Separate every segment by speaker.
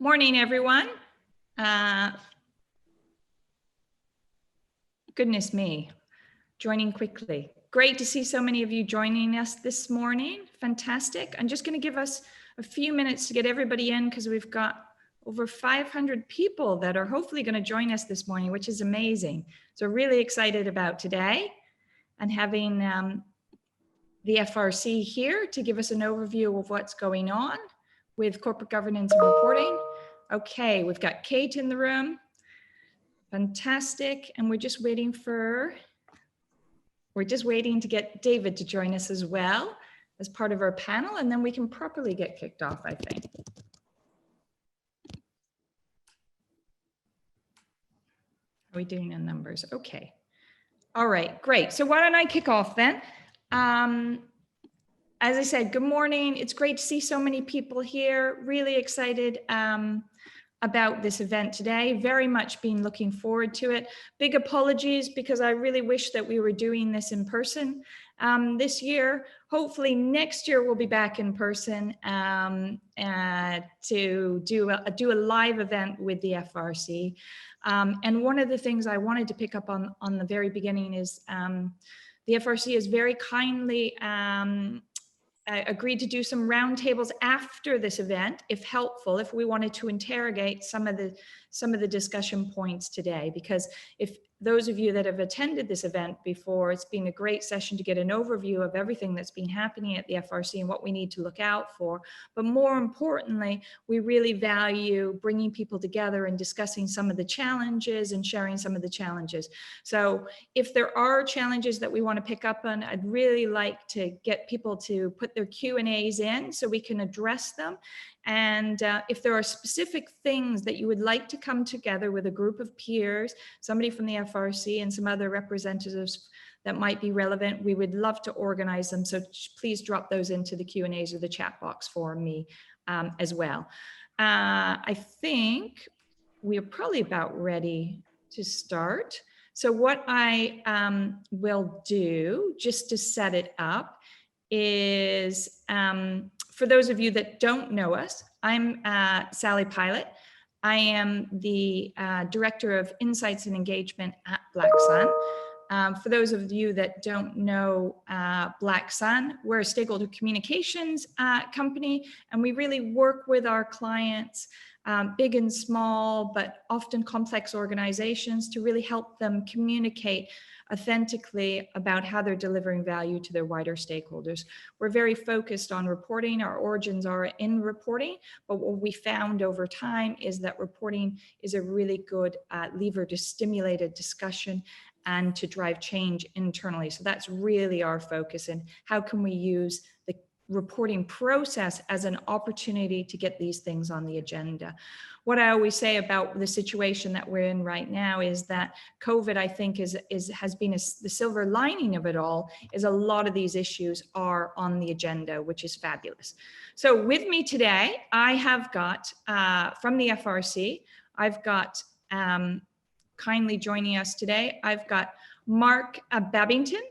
Speaker 1: Morning, everyone. Goodness me, joining quickly. Great to see so many of you joining us this morning. Fantastic. I'm just going to give us a few minutes to get everybody in because we've got over 500 people that are hopefully going to join us this morning, which is amazing. So really excited about today and having the FRC here to give us an overview of what's going on with corporate governance and reporting. Okay, we've got Kate in the room. Fantastic. And we're just waiting to get David to join us as well as part of our panel, and then we can properly get kicked off, I think. How are we doing in numbers? Okay. All right, great. So why don't I kick off then? As I said, good morning. It's great to see so many people here. Really excited about this event today. Very much been looking forward to it. Big apologies because I really wish that we were doing this in person this year. Hopefully next year we'll be back in person to do a live event with the FRC. And one of the things I wanted to pick up on the very beginning is the FRC is very kindly agreed to do some roundtables after this event, if helpful, if we wanted to interrogate some of the discussion points today. Because if those of you that have attended this event before, it's been a great session to get an overview of everything that's been happening at the FRC and what we need to look out for. But more importantly, we really value bringing people together and discussing some of the challenges and sharing some of the challenges. So if there are challenges that we want to pick up on, I'd really like to get people to put their Q&As in so we can address them. And if there are specific things that you would like to come together with a group of peers, somebody from the FRC and some other representatives that might be relevant, we would love to organize them. So please drop those into the Q&As or the chat box for me as well. I think we're probably about ready to start. So what I will do, just to set it up, is for those of you that don't know us, I'm Sally Pilot. I am the Director of Insights and Engagement at Black Sun. For those of you that don't know Black Sun, we're a stakeholder communications company, and we really work with our clients, big and small, but often complex organizations, to really help them communicate authentically about how they're delivering value to their wider stakeholders. We're very focused on reporting. Our origins are in reporting, but what we found over time is that reporting is a really good lever to stimulate a discussion and to drive change internally. So that's really our focus, and how can we use the reporting process as an opportunity to get these things on the agenda. What I always say about the situation that we're in right now is that COVID, I think, has been the silver lining of it all, is a lot of these issues are on the agenda, which is fabulous. So with me today, I have got, from the FRC, I've got, kindly joining us today, I've got Mark Babington,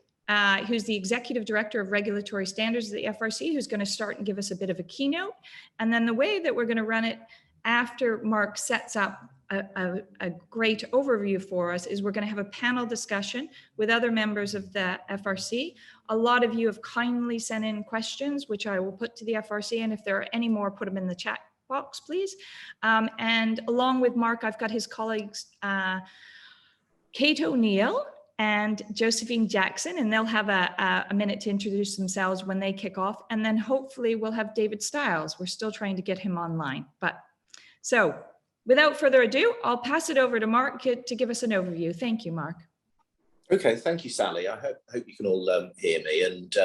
Speaker 1: who's the Executive Director of Regulatory Standards at the FRC, who's going to start and give us a bit of a keynote. And then the way that we're going to run it after Mark sets up a great overview for us is we're going to have a panel discussion with other members of the FRC. A lot of you have kindly sent in questions, which I will put to the FRC. And if there are any more, put them in the chat box, please. And along with Mark, I've got his colleagues, Kate O'Neill and Josephine Jackson, and they'll have a minute to introduce themselves when they kick off. And then hopefully we'll have David Stiles. We're still trying to get him online. But so without further ado, I'll pass it over to Mark to give us an overview. Thank you, Mark.
Speaker 2: Okay, thank you, Sally. I hope you can all hear me. And,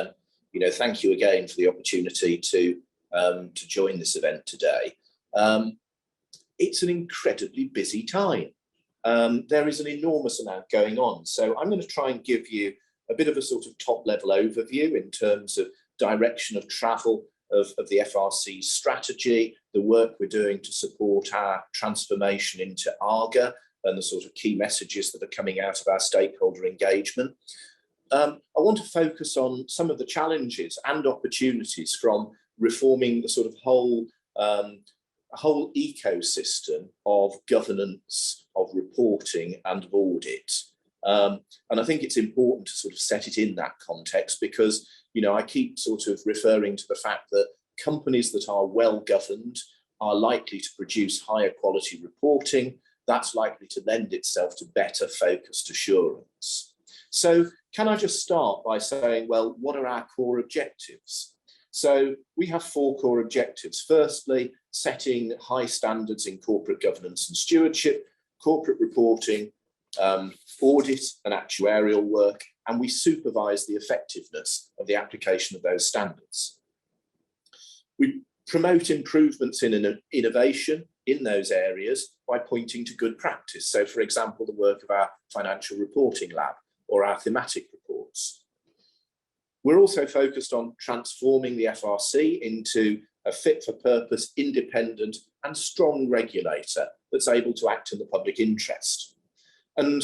Speaker 2: thank you again for the opportunity to join this event today. It's an incredibly busy time. There is an enormous amount going on. So I'm going to try and give you a bit of a sort of top level overview in terms of direction of travel of the FRC's strategy, the work we're doing to support our transformation into ARGA, and the sort of key messages that are coming out of our stakeholder engagement. I want to focus on some of the challenges and opportunities from reforming the sort of whole a whole ecosystem of governance, of reporting and of audit. And I think it's important to sort of set it in that context because, you know, I keep sort of referring to the fact that companies that are well governed are likely to produce higher quality reporting. That's likely to lend itself to better focused assurance. So can I just start by saying, well, what are our core objectives? So we have 4 core objectives. Firstly, setting high standards in corporate governance and stewardship, corporate reporting, audit and actuarial work, and we supervise the effectiveness of the application of those standards. We promote improvements in innovation in those areas by pointing to good practice. So, for example, the work of our financial reporting lab or our thematic reports. We're also focused on transforming the FRC into a fit-for-purpose, independent and strong regulator that's able to act in the public interest. And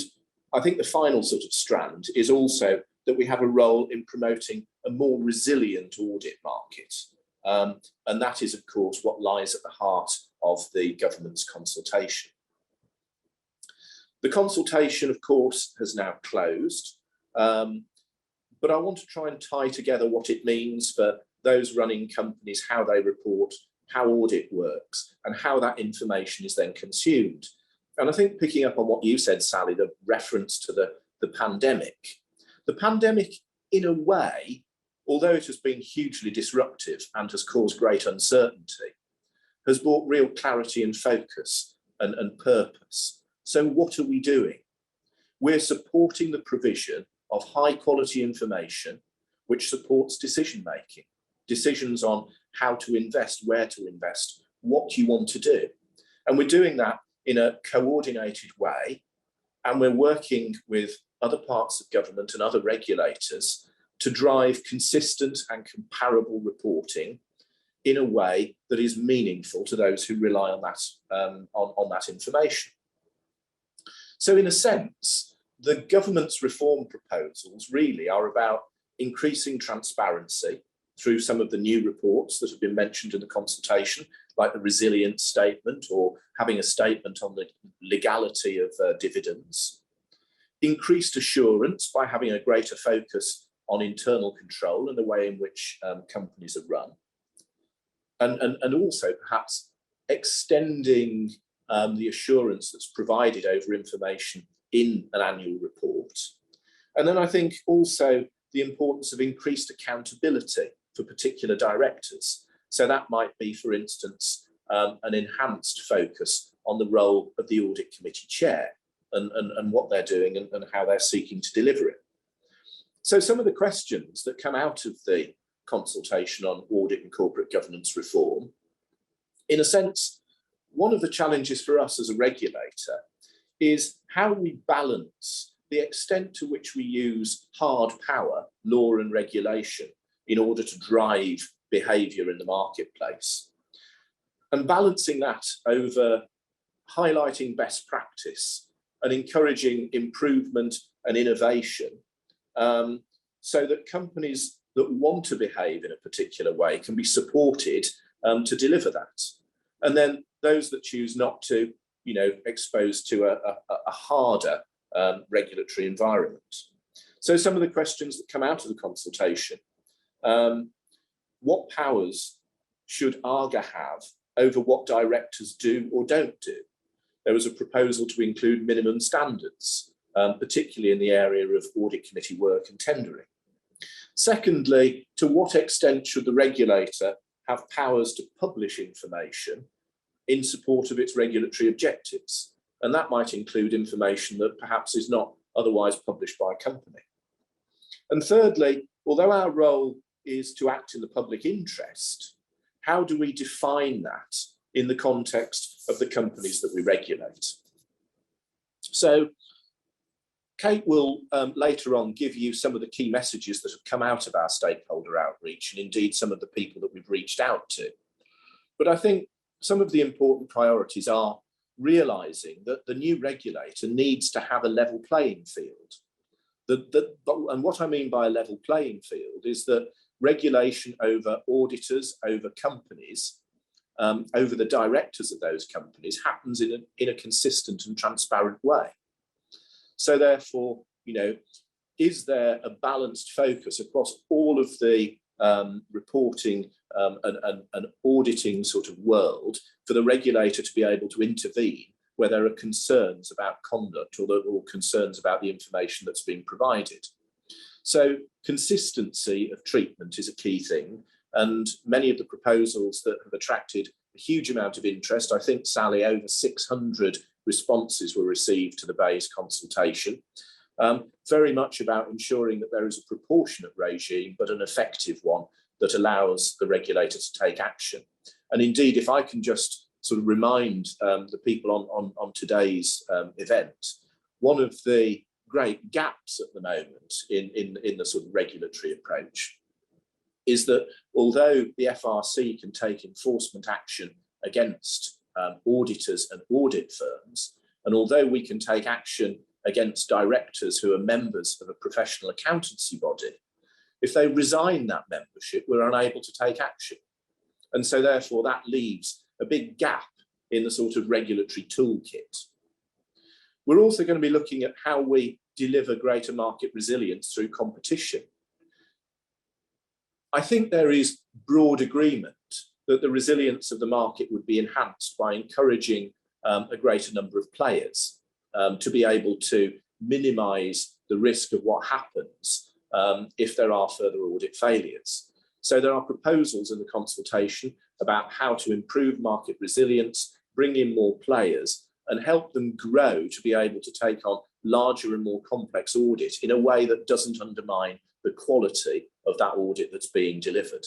Speaker 2: I think the final sort of strand is also that we have a role in promoting a more resilient audit market. And that is, of course, what lies at the heart of the government's consultation. The consultation, of course, has now closed, but I want to try and tie together what it means for those running companies, how they report, how audit works, and how that information is then consumed. And I think picking up on what you said, Sally, the reference to the pandemic. The pandemic, in a way, although it has been hugely disruptive and has caused great uncertainty, has brought real clarity and focus and purpose. So what are we doing? We're supporting the provision of high quality information which supports decision making, decisions on how to invest, where to invest, what you want to do. And we're doing that in a coordinated way, and we're working with other parts of government and other regulators to drive consistent and comparable reporting in a way that is meaningful to those who rely on that, on that information. So in a sense, the government's reform proposals really are about increasing transparency through some of the new reports that have been mentioned in the consultation, like the resilience statement or having a statement on the legality of dividends. Increased assurance by having a greater focus on internal control and the way in which companies are run. And also perhaps extending the assurance that's provided over information in an annual report. And then I think also the importance of increased accountability for particular directors. So that might be, for instance, an enhanced focus on the role of the audit committee chair and what they're doing and how they're seeking to deliver it. So some of the questions that come out of the consultation on audit and corporate governance reform, in a sense, one of the challenges for us as a regulator is how we balance the extent to which we use hard power, law and regulation, in order to drive behaviour in the marketplace. And balancing that over highlighting best practice and encouraging improvement and innovation so that companies that want to behave in a particular way can be supported to deliver that. And then those that choose not to, you know, exposed to a harder regulatory environment. So some of the questions that come out of the consultation, what powers should ARGA have over what directors do or don't do? There was a proposal to include minimum standards, particularly in the area of audit committee work and tendering. Secondly, to what extent should the regulator have powers to publish information in support of its regulatory objectives? And that might include information that perhaps is not otherwise published by a company. And thirdly, although our role is to act in the public interest, how do we define that in the context of the companies that we regulate? So Kate will later on give you some of the key messages that have come out of our stakeholder outreach and indeed some of the people that we've reached out to. But I think some of the important priorities are realising that the new regulator needs to have a level playing field. And what I mean by a level playing field is that regulation over auditors, over companies, over the directors of those companies happens in a consistent and transparent way. So therefore, is there a balanced focus across all of the reporting and auditing sort of world for the regulator to be able to intervene where there are concerns about conduct or concerns about the information that's being provided? So consistency of treatment is a key thing, and many of the proposals that have attracted a huge amount of interest, I think, Sally, over 600 responses were received to the BEIS consultation, very much about ensuring that there is a proportionate regime, but an effective one that allows the regulator to take action. And indeed, if I can just sort of remind the people on today's event, one of the great gaps at the moment in the sort of regulatory approach is that although the FRC can take enforcement action against auditors and audit firms, and although we can take action against directors who are members of a professional accountancy body, if they resign that membership, we're unable to take action. And so therefore that leaves a big gap in the sort of regulatory toolkit. We're also going to be looking at how we deliver greater market resilience through competition. I think there is broad agreement that the resilience of the market would be enhanced by encouraging a greater number of players to be able to minimise the risk of what happens if there are further audit failures. So there are proposals in the consultation about how to improve market resilience, bring in more players, and help them grow to be able to take on larger and more complex audit in a way that doesn't undermine the quality of that audit that's being delivered.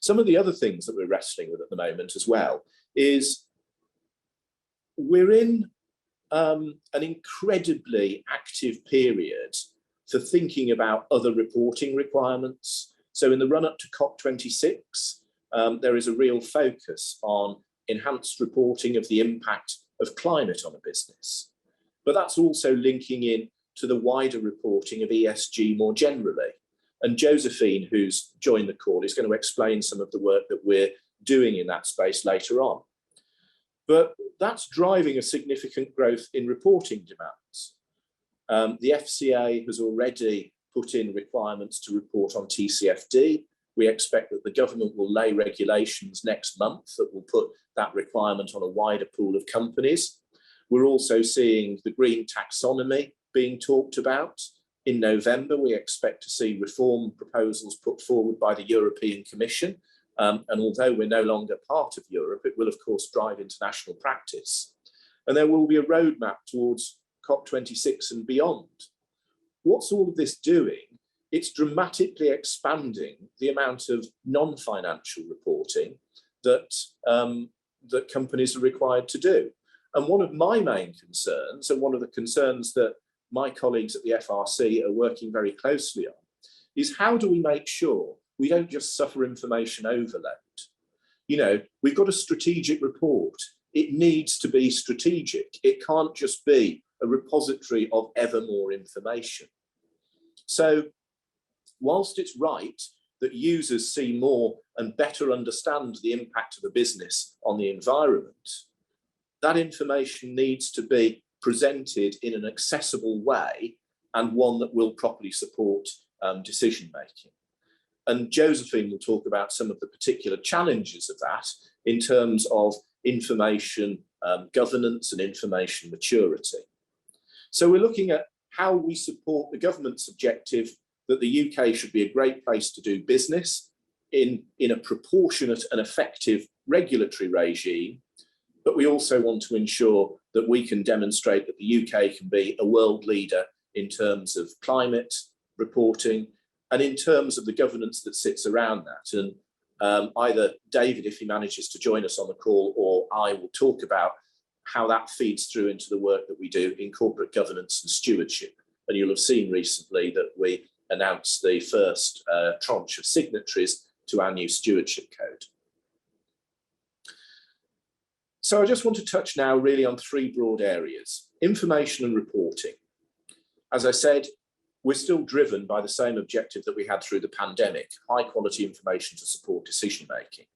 Speaker 2: Some of the other things that we're wrestling with at the moment as well is we're in an incredibly active period for thinking about other reporting requirements. So in the run-up to COP26, there is a real focus on enhanced reporting of the impact of climate on a business. But that's also linking in to the wider reporting of ESG more generally. And Josephine, who's joined the call, is going to explain some of the work that we're doing in that space later on. But that's driving a significant growth in reporting demands. The FCA has already put in requirements to report on TCFD. We expect that the government will lay regulations next month that will put that requirement on a wider pool of companies. We're also seeing the green taxonomy being talked about. In November, we expect to see reform proposals put forward by the European Commission. And although we're no longer part of Europe, it will, of course, drive international practice. And there will be a roadmap towards COP26 and beyond. What's all of this doing? It's dramatically expanding the amount of non-financial reporting that, that companies are required to do. And one of my main concerns, and one of the concerns that my colleagues at the FRC are working very closely on, is how do we make sure we don't just suffer information overload? You know, we've got a strategic report. It needs to be strategic. It can't just be a repository of ever more information. So whilst it's right that users see more and better understand the impact of a business on the environment, that information needs to be presented in an accessible way and one that will properly support decision making. And Josephine will talk about some of the particular challenges of that in terms of information governance and information maturity. So we're looking at how we support the government's objective that the UK should be a great place to do business in a proportionate and effective regulatory regime. But we also want to ensure that we can demonstrate that the UK can be a world leader in terms of climate reporting and in terms of the governance that sits around that. And either David, if he manages to join us on the call, or I will talk about how that feeds through into the work that we do in corporate governance and stewardship. And you'll have seen recently that we announced the first tranche of signatories to our new stewardship code. So I just want to touch now really on three broad areas: information and reporting. As I said, we're still driven by the same objective that we had through the pandemic: high quality information to support decision making.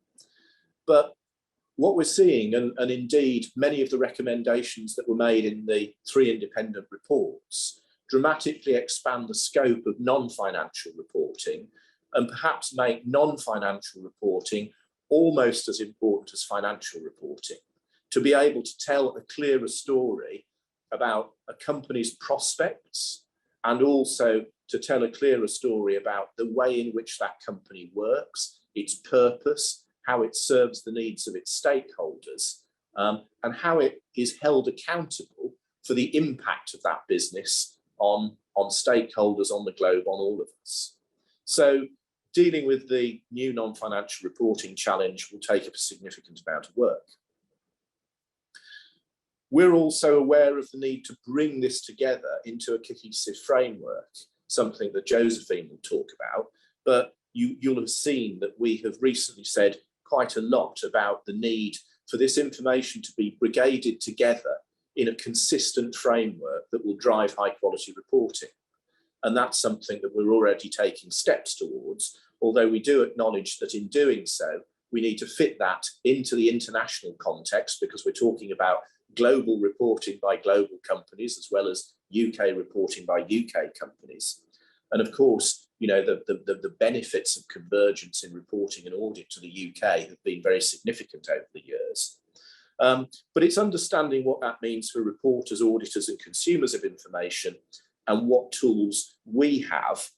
Speaker 2: But what we're seeing, and indeed many of the recommendations that were made in the 3 independent reports, dramatically expand the scope of non-financial reporting and perhaps make non-financial reporting almost as important as financial reporting, to be able to tell a clearer story about a company's prospects and also to tell a clearer story about the way in which that company works, its purpose, how it serves the needs of its stakeholders, and how it is held accountable for the impact of that business on stakeholders on the globe, on all of us. So dealing with the new non-financial reporting challenge will take up a significant amount of work. We're also aware of the need to bring this together into a cohesive framework, something that Josephine will talk about, but you'll have seen that we have recently said quite a lot about the need for this information to be brigaded together in a consistent framework that will drive high quality reporting. And that's something that we're already taking steps towards, although we do acknowledge that in doing so, we need to fit that into the international context, because we're talking about global reporting by global companies as well as UK reporting by UK companies. And of course, you know, the benefits of convergence in reporting and audit to the UK have been very significant over the years. But it's understanding what that means for reporters, auditors and consumers of information, and what tools we have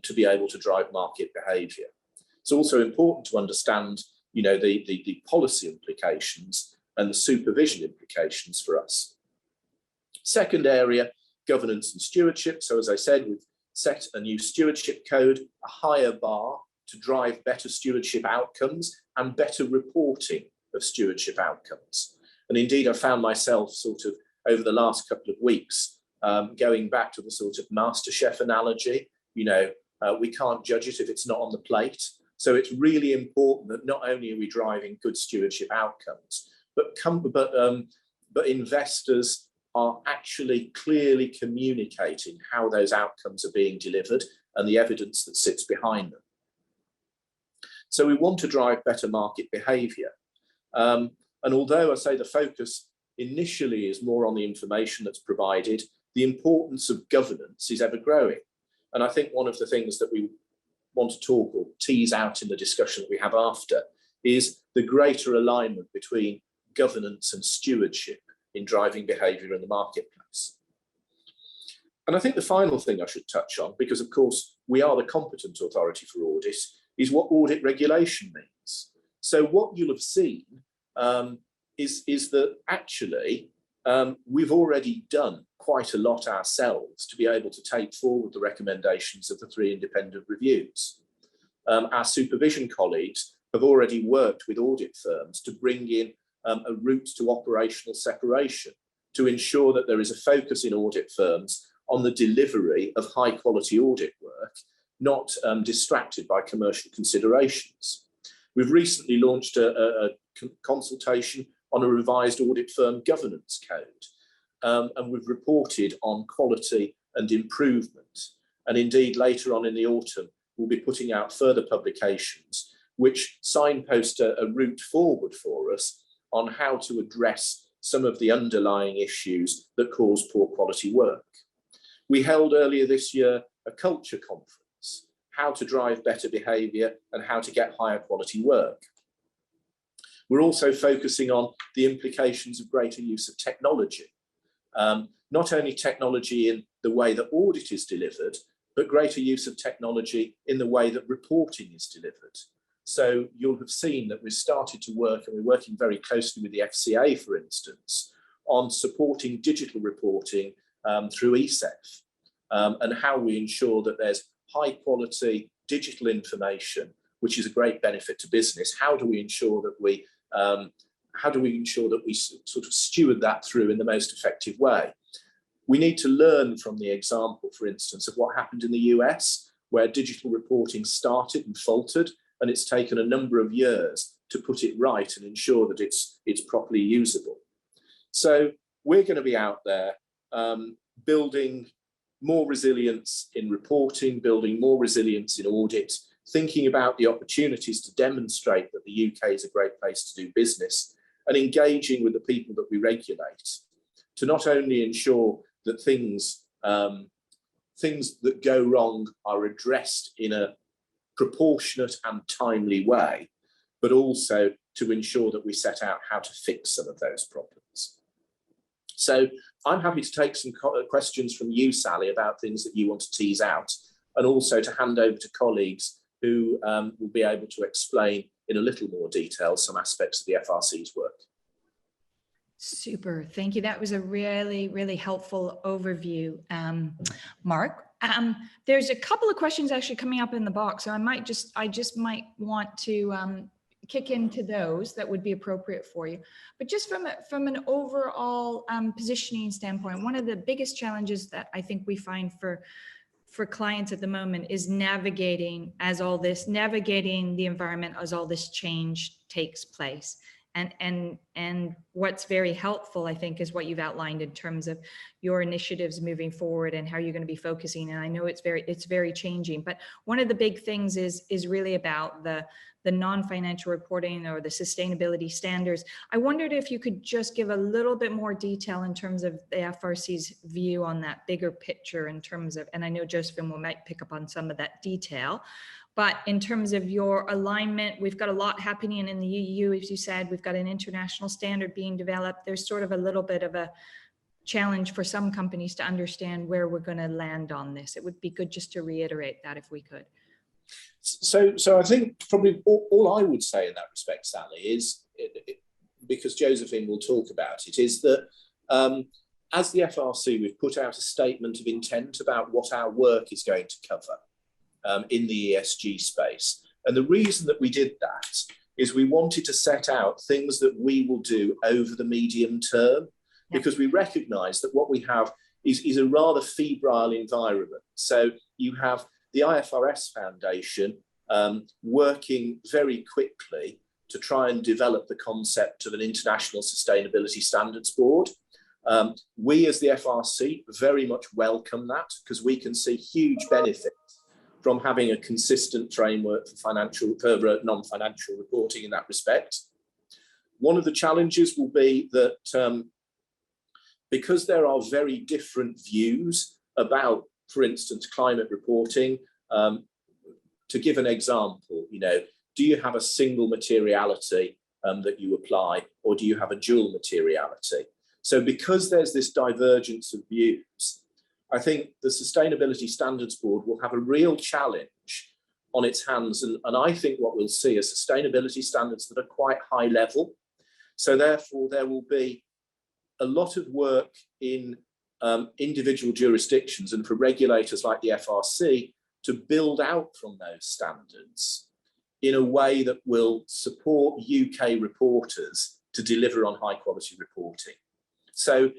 Speaker 2: to be able to drive market behaviour. It's also important to understand, you know, the policy implications and the supervision implications for us. Second area, governance and stewardship. So as I said, we've set a new stewardship code, a higher bar to drive better stewardship outcomes and better reporting of stewardship outcomes. And indeed, I found myself sort of over the last couple of weeks going back to the sort of MasterChef analogy. You know, we can't judge it if it's not on the plate. So it's really important that not only are we driving good stewardship outcomes, but investors are actually clearly communicating how those outcomes are being delivered and the evidence that sits behind them. So we want to drive better market behaviour. And although I say the focus initially is more on the information that's provided, the importance of governance is ever growing. And I think one of the things that we want to talk or tease out in the discussion that we have after is the greater alignment between governance and stewardship in driving behaviour in the marketplace. And I think the final thing I should touch on, because of course we are the competent authority for audit, is what audit regulation means. So what you'll have seen is that actually we've already done quite a lot ourselves to be able to take forward the recommendations of the 3 independent reviews. Our supervision colleagues have already worked with audit firms to bring in a route to operational separation to ensure that there is a focus in audit firms on the delivery of high quality audit work, not distracted by commercial considerations. We've recently launched a consultation on a revised audit firm governance code, and we've reported on quality and improvement. And indeed, later on in the autumn, we'll be putting out further publications which signpost a route forward for us on how to address some of the underlying issues that cause poor quality work. We held earlier this year a culture conference, how to drive better behaviour and how to get higher quality work. We're also focusing on the implications of greater use of technology. Not only technology in the way that audit is delivered, but greater use of technology in the way that reporting is delivered. So you'll have seen that we've started to work, and we're working very closely with the FCA, for instance, on supporting digital reporting through ESEF, and how we ensure that there's high quality digital information, which is a great benefit to business. How do we ensure that we sort of steward that through in the most effective way? We need to learn from the example, for instance, of what happened in the US, where digital reporting started and faltered, and it's taken a number of years to put it right and ensure that it's properly usable. So we're going to be out there building more resilience in reporting, building more resilience in audit, thinking about the opportunities to demonstrate that the UK is a great place to do business, and engaging with the people that we regulate to not only ensure that things that go wrong are addressed in a proportionate and timely way, but also to ensure that we set out how to fix some of those problems. So I'm happy to take some questions from you, Sally, about things that you want to tease out, and also to hand over to colleagues who will be able to explain in a little more detail some aspects of the FRC's work.
Speaker 1: Super, thank you. That was a really, really helpful overview, Mark. There's a couple of questions actually coming up in the box, so I just might want to kick into those that would be appropriate for you. But just from an overall positioning standpoint, one of the biggest challenges that I think we find for clients at the moment is navigating the environment as all this change takes place. And what's very helpful, I think, is what you've outlined in terms of your initiatives moving forward and how you're going to be focusing. And I know it's very changing, but one of the big things is really about the non-financial reporting or the sustainability standards. I wondered if you could just give a little bit more detail in terms of the FRC's view on that bigger picture in terms of, and I know Josephine might pick up on some of that detail, but in terms of your alignment, we've got a lot happening in the EU, as you said, we've got an international standard being developed. There's sort of a little bit of a challenge for some companies to understand where we're going to land on this. It would be good just to reiterate that if we could.
Speaker 2: So I think probably all I would say in that respect, Sally, is, because Josephine will talk about it, is that as the FRC, we've put out a statement of intent about what our work is going to cover in the ESG space. And the reason that we did that is we wanted to set out things that we will do over the medium term, because we recognise that what we have is a rather febrile environment. So you have the IFRS Foundation working very quickly to try and develop the concept of an international sustainability standards board. We as the FRC very much welcome that, because we can see huge benefits from having a consistent framework for non-financial reporting in that respect. One of the challenges will be that because there are very different views about, for instance, climate reporting. To give an example, do you have a single materiality that you apply, or do you have a dual materiality? So because there's this divergence of views, I think the Sustainability Standards Board will have a real challenge on its hands. And I think what we'll see is sustainability standards that are quite high level. So therefore, there will be a lot of work in individual jurisdictions and for regulators like the FRC to build out from those standards in a way that will support UK reporters to deliver on high quality reporting. So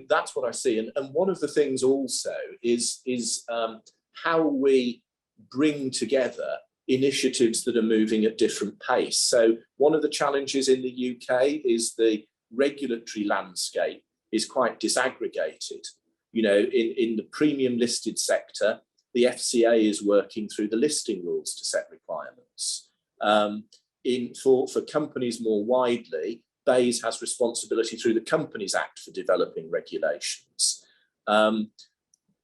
Speaker 2: that's what I see. And one of the things also is how we bring together initiatives that are moving at different pace. So one of the challenges in the UK is the regulatory landscape is quite disaggregated. In the premium listed sector, the FCA is working through the listing rules to set requirements. For companies more widely, BEIS has responsibility through the Companies Act for developing regulations.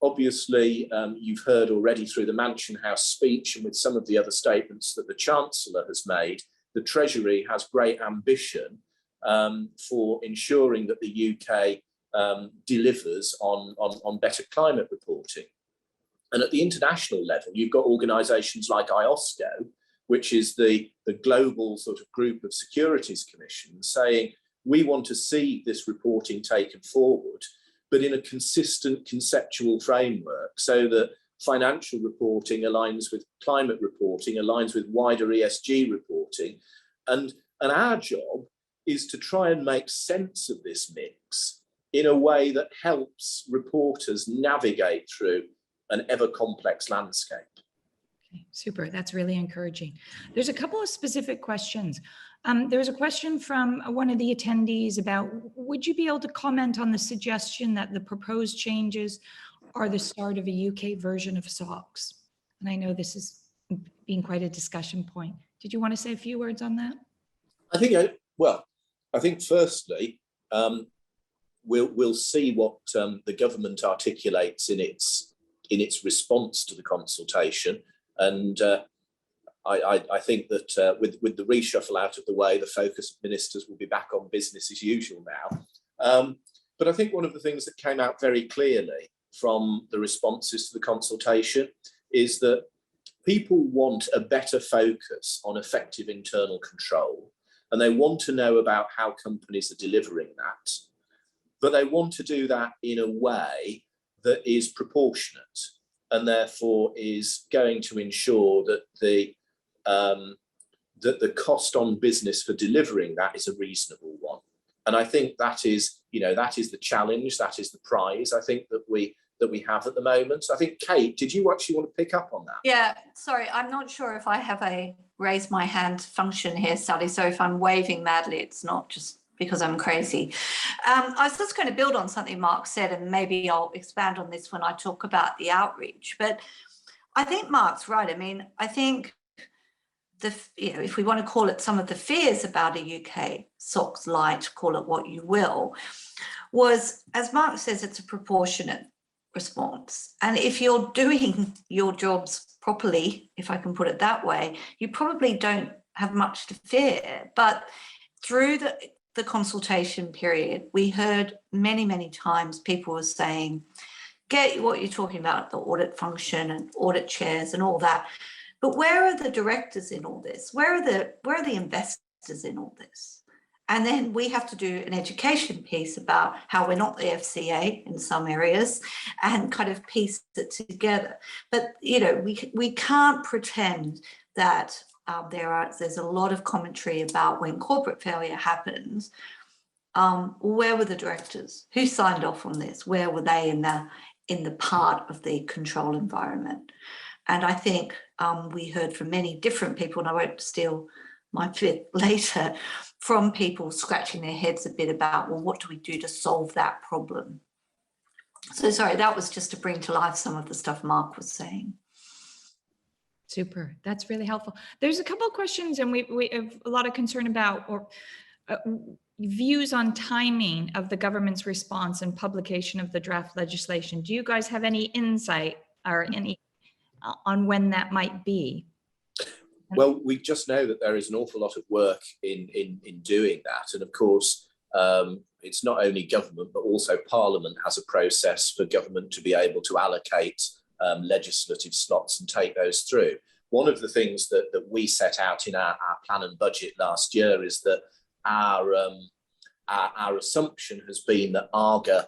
Speaker 2: Obviously, you've heard already through the Mansion House speech and with some of the other statements that the Chancellor has made, the Treasury has great ambition for ensuring that the UK delivers on better climate reporting. And at the international level, you've got organisations like IOSCO, which is the global sort of group of securities commissions, saying we want to see this reporting taken forward, but in a consistent conceptual framework, so that financial reporting aligns with climate reporting, aligns with wider ESG reporting. And our job is to try and make sense of this mix in a way that helps reporters navigate through an ever complex landscape.
Speaker 1: Okay, super, that's really encouraging. There's a couple of specific questions. There's a question from one of the attendees about, would you be able to comment on the suggestion that the proposed changes are the start of a UK version of SOX? And I know this is been quite a discussion point. Did you want to say a few words on that?
Speaker 2: I think firstly, we'll see what the government articulates in its response to the consultation, and I think that with the reshuffle out of the way, the focus of ministers will be back on business as usual now. But I think one of the things that came out very clearly from the responses to the consultation is that people want a better focus on effective internal control, and they want to know about how companies are delivering that. But they want to do that in a way that is proportionate and therefore is going to ensure that the cost on business for delivering that is a reasonable one. And I think that is the challenge, that is the prize, I think, that we have at the moment. So I think, Kate, did you actually want to pick up on that?
Speaker 3: Yeah, sorry, I'm not sure if I have a raise my hand function here, Sally. So if I'm waving madly, it's not just because I'm crazy. I was just going to build on something Mark said, and maybe I'll expand on this when I talk about the outreach. But I think Mark's right. I mean, I think if we want to call it some of the fears about a UK SOX light, call it what you will, was, as Mark says, it's a proportionate response. And if you're doing your jobs properly, if I can put it that way, you probably don't have much to fear. But through the consultation period, we heard many times people were saying, get what you're talking about, the audit function and audit chairs and all that. But where are the directors in all this? Where are the investors in all this? And then we have to do an education piece about how we're not the FCA in some areas and kind of piece it together. But, we can't pretend that there's a lot of commentary about when corporate failure happens. Where were the directors? Who signed off on this? Where were they in the part of the control environment? And I think we heard from many different people, and I won't steal my bit later, from people scratching their heads a bit about, well, what do we do to solve that problem? So sorry, that was just to bring to life some of the stuff Mark was saying.
Speaker 1: Super, that's really helpful. There's a couple of questions, and we have a lot of concern about views on timing of the government's response and publication of the draft legislation. Do you guys have any insight or any on when that might be?
Speaker 2: Well, we just know that there is an awful lot of work in doing that. And of course, it's not only government, but also Parliament has a process for government to be able to allocate legislative slots and take those through. One of the things that we set out in our plan and budget last year is that our assumption has been that ARGA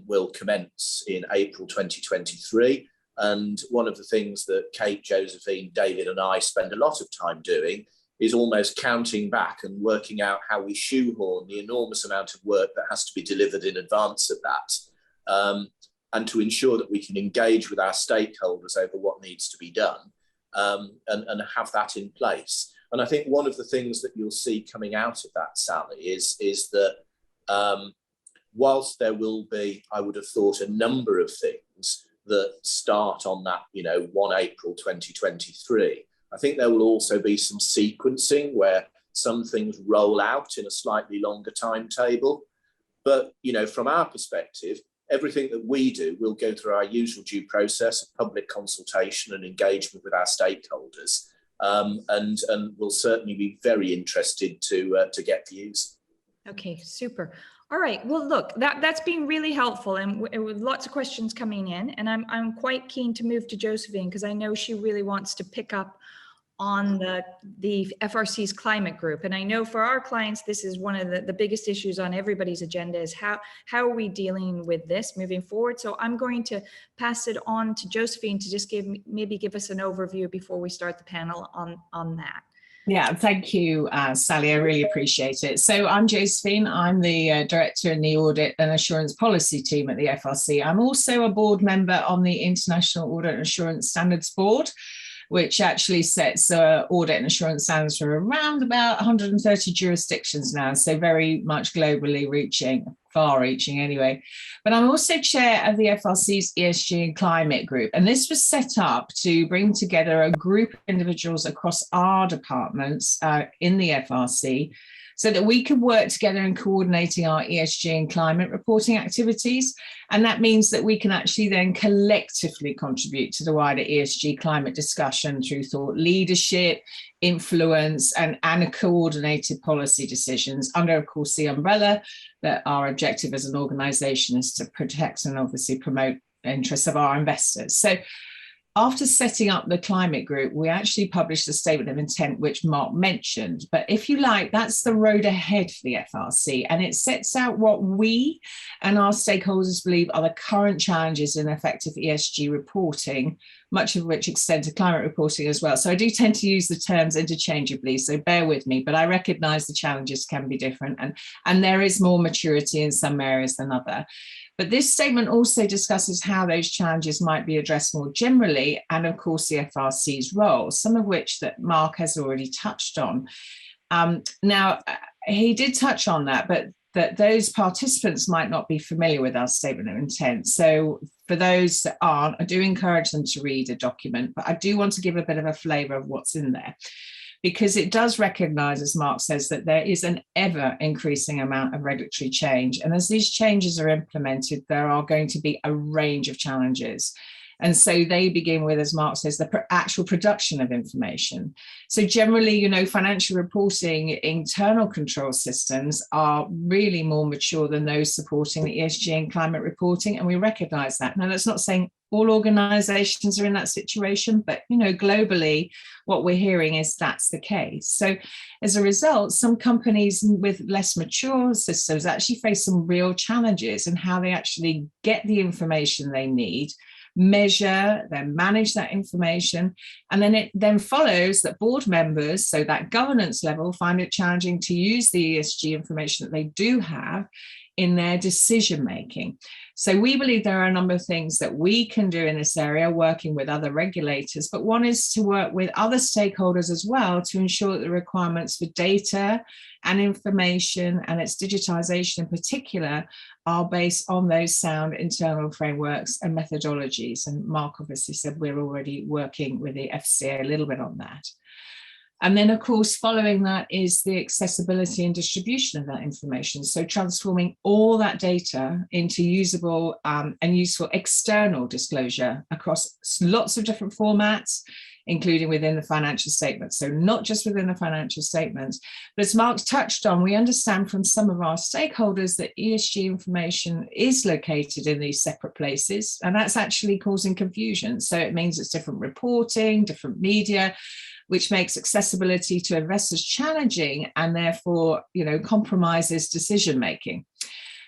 Speaker 2: will commence in April 2023. And one of the things that Kate, Josephine, David and I spend a lot of time doing is almost counting back and working out how we shoehorn the enormous amount of work that has to be delivered in advance of that, and to ensure that we can engage with our stakeholders over what needs to be done, and have that in place. And I think one of the things that you'll see coming out of that, Sally, is that whilst there will be, I would have thought, a number of things that start on that, 1 April 2023, I think there will also be some sequencing where some things roll out in a slightly longer timetable. But, from our perspective, everything that we do will go through our usual due process of public consultation and engagement with our stakeholders. And we'll certainly be very interested to get views.
Speaker 1: Okay, super. All right. Well, look, that's been really helpful, and with lots of questions coming in. And I'm quite keen to move to Josephine, because I know she really wants to pick up on the FRC's climate group. And I know for our clients, this is one of the biggest issues on everybody's agenda, is how are we dealing with this moving forward? So I'm going to pass it on to Josephine to just maybe give us an overview before we start the panel on that.
Speaker 4: Yeah, thank you, Sally. I really appreciate it. So I'm Josephine. I'm the director in the Audit and Assurance Policy team at the FRC. I'm also a board member on the International Audit and Assurance Standards Board. which actually sets audit and assurance standards for around about 130 jurisdictions now, so very much globally reaching, far-reaching anyway. But I'm also chair of the FRC's ESG and Climate Group, and this was set up to bring together a group of individuals across our departments in the FRC, so that we could work together in coordinating our ESG and climate reporting activities. And that means that we can actually then collectively contribute to the wider ESG climate discussion through thought leadership, influence, and coordinated policy decisions under, of course, the umbrella that our objective as an organisation is to protect and obviously promote the interests of our investors. So after setting up the climate group, we actually published a statement of intent, which Mark mentioned. But if you like, that's the road ahead for the FRC. And it sets out what we and our stakeholders believe are the current challenges in effective ESG reporting, much of which extend to climate reporting as well. So I do tend to use the terms interchangeably, so bear with me, but I recognise the challenges can be different, and there is more maturity in some areas than other. But this statement also discusses how those challenges might be addressed more generally, and of course the FRC's role, some of which that Mark has already touched on. Now, he did touch on that, but that those participants might not be familiar with our statement of intent. So for those that aren't, I do encourage them to read a document, but I do want to give a bit of a flavour of what's in there, because it does recognise, as Mark says, that there is an ever increasing amount of regulatory change. And as these changes are implemented, there are going to be a range of challenges. And so they begin with, as Mark says, the actual production of information. So generally, you know, financial reporting internal control systems are really more mature than those supporting the ESG and climate reporting. And we recognise that. Now, that's not saying all organisations are in that situation, but, you know, globally, what we're hearing is that's the case. So as a result, some companies with less mature systems actually face some real challenges in how they actually get the information they need, measure, then manage that information. And then it then follows that board members, so that governance level, find it challenging to use the ESG information that they do have in their decision making. So we believe there are a number of things that we can do in this area, working with other regulators, but one is to work with other stakeholders as well to ensure that the requirements for data and information and its digitization in particular are based on those sound internal frameworks and methodologies. And Mark obviously said we're already working with the FCA a little bit on that. And then, of course, following that is the accessibility and distribution of that information. So transforming all that data into usable and useful external disclosure across lots of different formats, including within the financial statements. So not just within the financial statements, but as Mark's touched on, we understand from some of our stakeholders that ESG information is located in these separate places, and that's actually causing confusion. So it means it's different reporting, different media, which makes accessibility to investors challenging and therefore, you know, compromises decision making.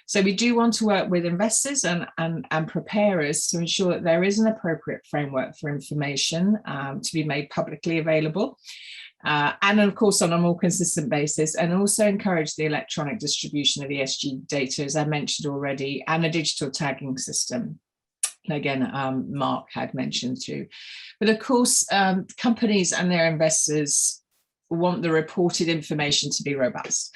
Speaker 4: So we do want to work with investors and preparers to ensure that there is an appropriate framework for information to be made publicly available. And of course, on a more consistent basis, and also encourage the electronic distribution of ESG data, as I mentioned already, and a digital tagging system. Again, Mark had mentioned too. But of course, companies and their investors want the reported information to be robust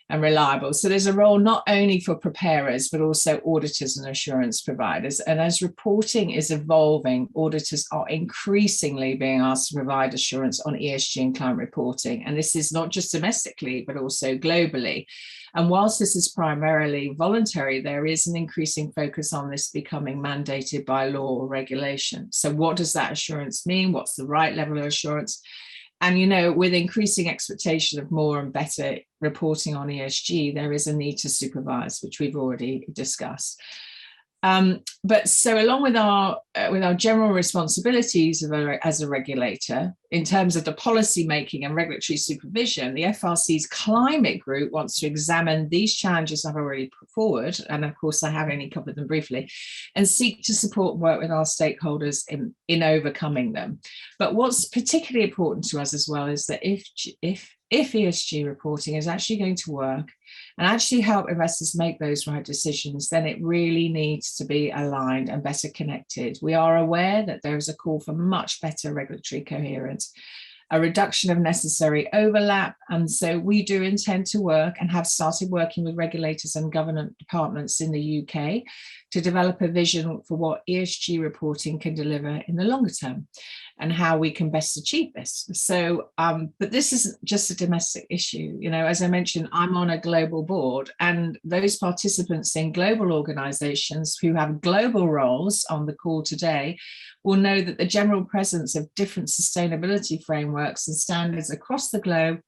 Speaker 4: and reliable. So there's a role not only for preparers, but also auditors and assurance providers. And as reporting is evolving, auditors are increasingly being asked to provide assurance on ESG and climate reporting. And this is not just domestically, but also globally. And whilst this is primarily voluntary, there is an increasing focus on this becoming mandated by law or regulation. So what does that assurance mean? What's the right level of assurance? And, you know, with increasing expectation of more and better reporting on ESG, there is a need to supervise, which we've already discussed. But so along with our general responsibilities as a regulator, in terms of the policy making and regulatory supervision, the FRC's climate group wants to examine these challenges I've already put forward, and of course I have only covered them briefly, and seek to support work with our stakeholders in overcoming them. But what's particularly important to us as well is that if ESG reporting is actually going to work, and actually help investors make those right decisions, then it really needs to be aligned and better connected. We are aware that there is a call for much better regulatory coherence, a reduction of necessary overlap. And so we do intend to work and have started working with regulators and government departments in the UK to develop a vision for what ESG reporting can deliver in the longer term and how we can best achieve this. So, but this isn't just a domestic issue. You know, as I mentioned, I'm on a global board, and those participants in global organizations who have global roles on the call today will know that the general presence of different sustainability frameworks and standards across the globe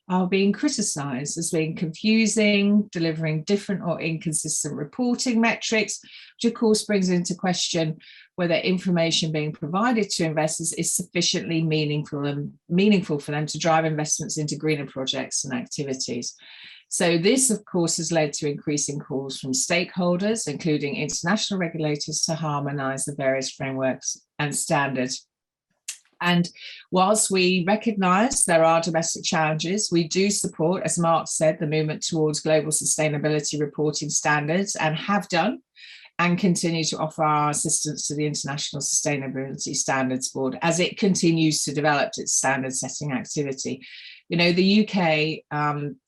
Speaker 4: are being criticised as being confusing, delivering different or inconsistent reporting metrics, which of course brings into question whether information being provided to investors is sufficiently meaningful for them to drive investments into greener projects and activities. So this, of course, has led to increasing calls from stakeholders, including international regulators, to harmonise the various frameworks and standards. And whilst we recognise there are domestic challenges, we do support, as Mark said, the movement towards global sustainability reporting standards, and have done and continue to offer our assistance to the International Sustainability Standards Board as it continues to develop its standard setting activity. You know, the UK,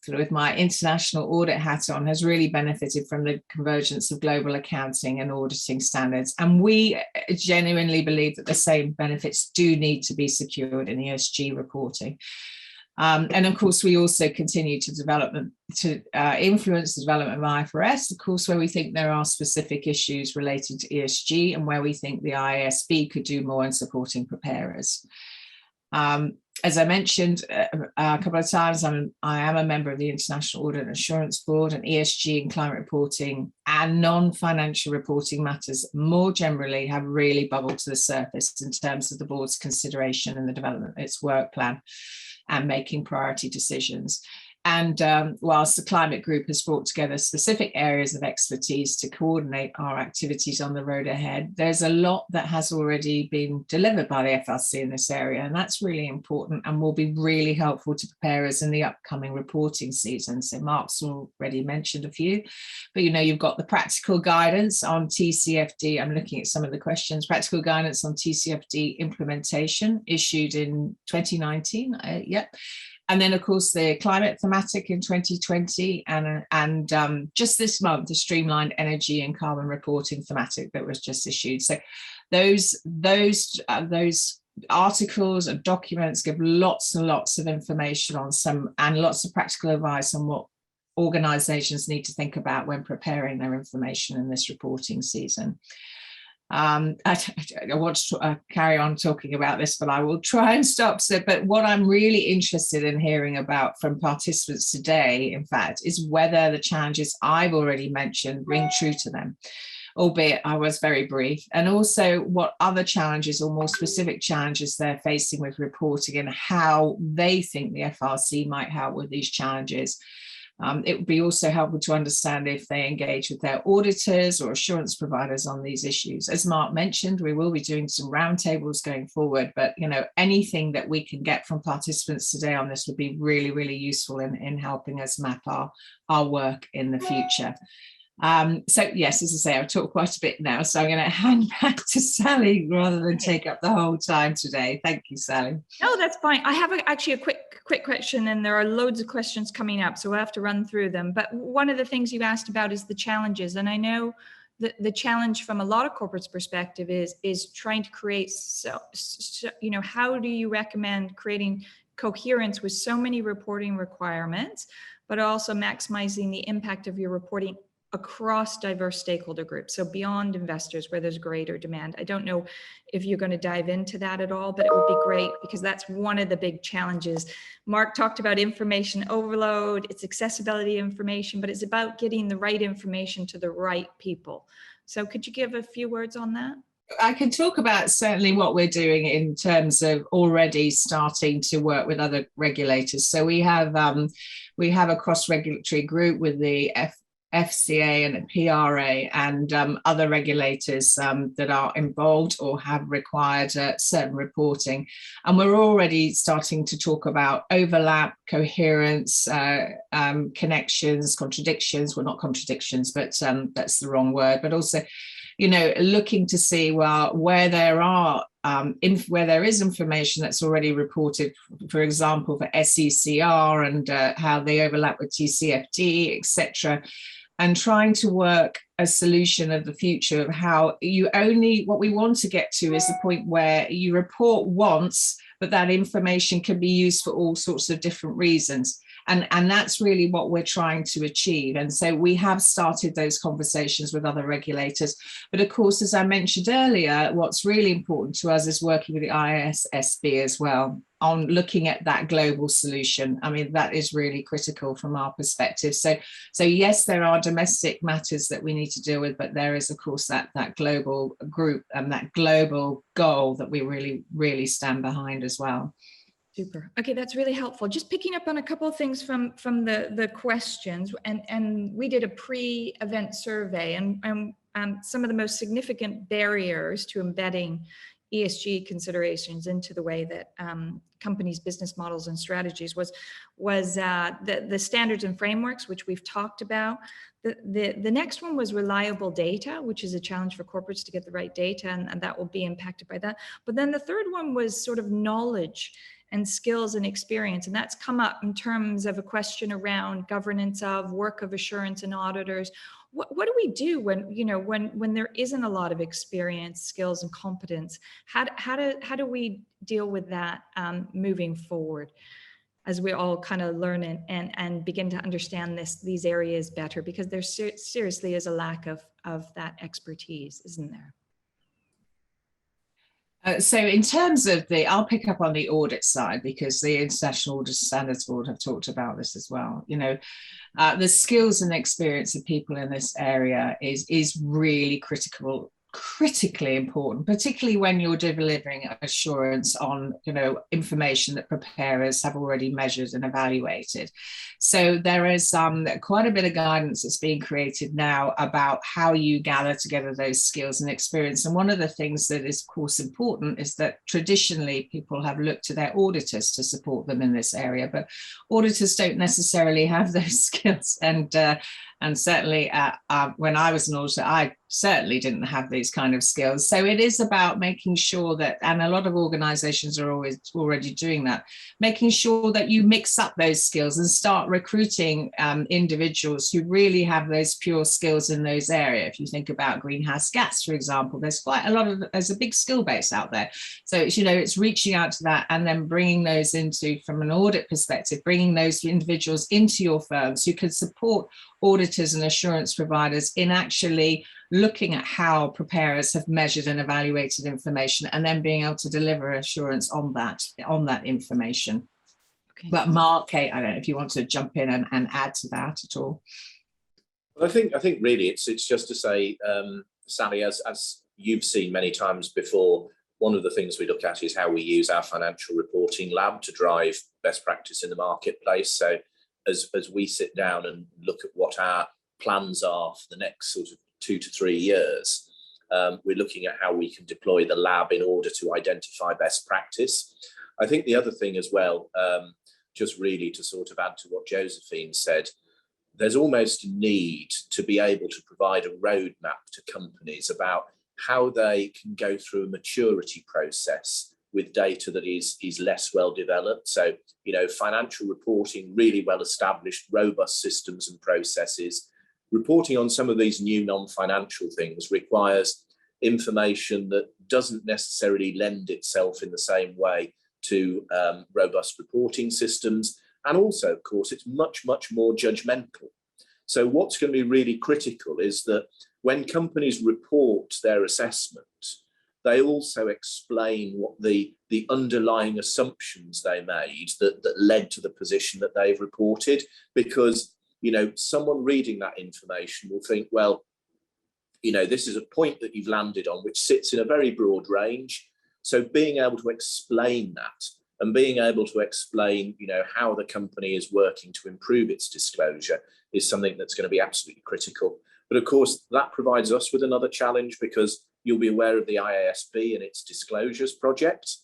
Speaker 4: with my international audit hat on, has really benefited from the convergence of global accounting and auditing standards. And we genuinely believe that the same benefits do need to be secured in ESG reporting. And of course, we also continue to influence the development of IFRS, of course, where we think there are specific issues relating to ESG and where we think the IASB could do more in supporting preparers. As I mentioned a couple of times, I am a member of the International Audit and Assurance Board, and ESG and climate reporting and non-financial reporting matters more generally have really bubbled to the surface in terms of the board's consideration and the development of its work plan and making priority decisions. And whilst the climate group has brought together specific areas of expertise to coordinate our activities on the road ahead, there's a lot that has already been delivered by the FRC in this area, and that's really important and will be really helpful to prepare us in the upcoming reporting season. So Mark's already mentioned a few, but you know, you've got the practical guidance on TCFD. I'm looking at some of the questions. Practical guidance on TCFD implementation issued in 2019. Yep. And then, of course, the climate thematic in 2020, and just this month, the streamlined energy and carbon reporting thematic that was just issued. So those articles and documents give lots and lots of information on some, and lots of practical advice on what organisations need to think about when preparing their information in this reporting season. I want to carry on talking about this, but I will try and stop. But what I'm really interested in hearing about from participants today, in fact, is whether the challenges I've already mentioned ring true to them, albeit I was very brief, and also what other challenges or more specific challenges they're facing with reporting and how they think the FRC might help with these challenges. It would be also helpful to understand if they engage with their auditors or assurance providers on these issues. As Mark mentioned, we will be doing some roundtables going forward, but you know, anything that we can get from participants today on this would be really, really useful in helping us map our work in the future. So yes, as I say, I've talked quite a bit now, so I'm going to hand back to Sally rather than take up the whole time today. Thank you, Sally.
Speaker 1: No, that's fine. I have actually a quick question, and there are loads of questions coming up, so we'll have to run through them. But one of the things you asked about is the challenges, and I know that the challenge from a lot of corporates' perspective is trying to create, you know, how do you recommend creating coherence with so many reporting requirements, but also maximizing the impact of your reporting across diverse stakeholder groups, so beyond investors where there's greater demand. I don't know if you're going to dive into that at all, but it would be great because that's one of the big challenges. Mark talked about information overload, it's accessibility information, but it's about getting the right information to the right people. So could you give a few words on that?
Speaker 4: I can talk about certainly what we're doing in terms of already starting to work with other regulators. So we have a cross-regulatory group with the FCA and PRA and other regulators that are involved or have required certain reporting. And we're already starting to talk about overlap, coherence, connections, contradictions. Well, not contradictions, but that's the wrong word, but also, you know, looking to see, well, where there are where there is information that's already reported, for example, for SECR and how they overlap with TCFD, etc., and trying to work a solution of the future of how what we want to get to is the point where you report once, but that information can be used for all sorts of different reasons. And that's really what we're trying to achieve. And so we have started those conversations with other regulators. But of course, as I mentioned earlier, what's really important to us is working with the ISSB as well on looking at that global solution. I mean, that is really critical from our perspective. So yes, there are domestic matters that we need to deal with, but there is, of course, that global group and that global goal that we really, really stand behind as well.
Speaker 1: Super. Okay, that's really helpful. Just picking up on a couple of things from the questions, and we did a pre-event survey, and some of the most significant barriers to embedding ESG considerations into the way that companies' business models and strategies was the standards and frameworks, which we've talked about. The next one was reliable data, which is a challenge for corporates to get the right data, and that will be impacted by that. But then the third one was sort of knowledge and skills and experience. And that's come up in terms of a question around governance of work of assurance and auditors. What do we do when there isn't a lot of experience, skills, and competence? How do we deal with that moving forward as we all kind of learn and begin to understand these areas better? Because there seriously is a lack of that expertise, isn't there?
Speaker 4: So in terms of I'll pick up on the audit side, because the International Audit Standards Board have talked about this as well. You know, the skills and experience of people in this area is really critically important, particularly when you're delivering assurance on, you know, information that preparers have already measured and evaluated. So there is quite a bit of guidance that's being created now about how you gather together those skills and experience. And one of the things that is, of course, important is that traditionally people have looked to their auditors to support them in this area, but auditors don't necessarily have those skills. And certainly when I was an auditor, I certainly didn't have these kind of skills. So it is about making sure that, and a lot of organizations are always already doing that, making sure that you mix up those skills and start recruiting individuals who really have those pure skills in those areas. If you think about greenhouse gas, for example, there's a big skill base out there. So it's, you know, it's reaching out to that and then bringing those into, from an audit perspective, bringing those individuals into your firms who can support auditors and assurance providers in actually looking at how preparers have measured and evaluated information and then being able to deliver assurance on that information. Okay. But Mark, Kate, I don't know if you want to jump in and add to that at all.
Speaker 2: Well, I think really it's just to say, Sally, as you've seen many times before, one of the things we look at is how we use our financial reporting lab to drive best practice in the marketplace. So as we sit down and look at what our plans are for the next sort of 2 to 3 years, we're looking at how we can deploy the lab in order to identify best practice. I think the other thing as well, just really to sort of add to what Josephine said, there's almost a need to be able to provide a roadmap to companies about how they can go through a maturity process with data that is less well developed. So, you know, financial reporting, really well established, robust systems and processes. Reporting on some of these new non-financial things requires information that doesn't necessarily lend itself in the same way to robust reporting systems. And also, of course, it's much, much more judgmental. So what's going to be really critical is that when companies report their assessment, they also explain what the underlying assumptions they made that led to the position that they've reported. Because, you know, someone reading that information will think, well, you know, this is a point that you've landed on, which sits in a very broad range. So being able to explain that and being able to explain, how the company is working to improve its disclosure is something that's going to be absolutely critical. But of course, that provides us with another challenge, because you'll be aware of the IASB and its disclosures project.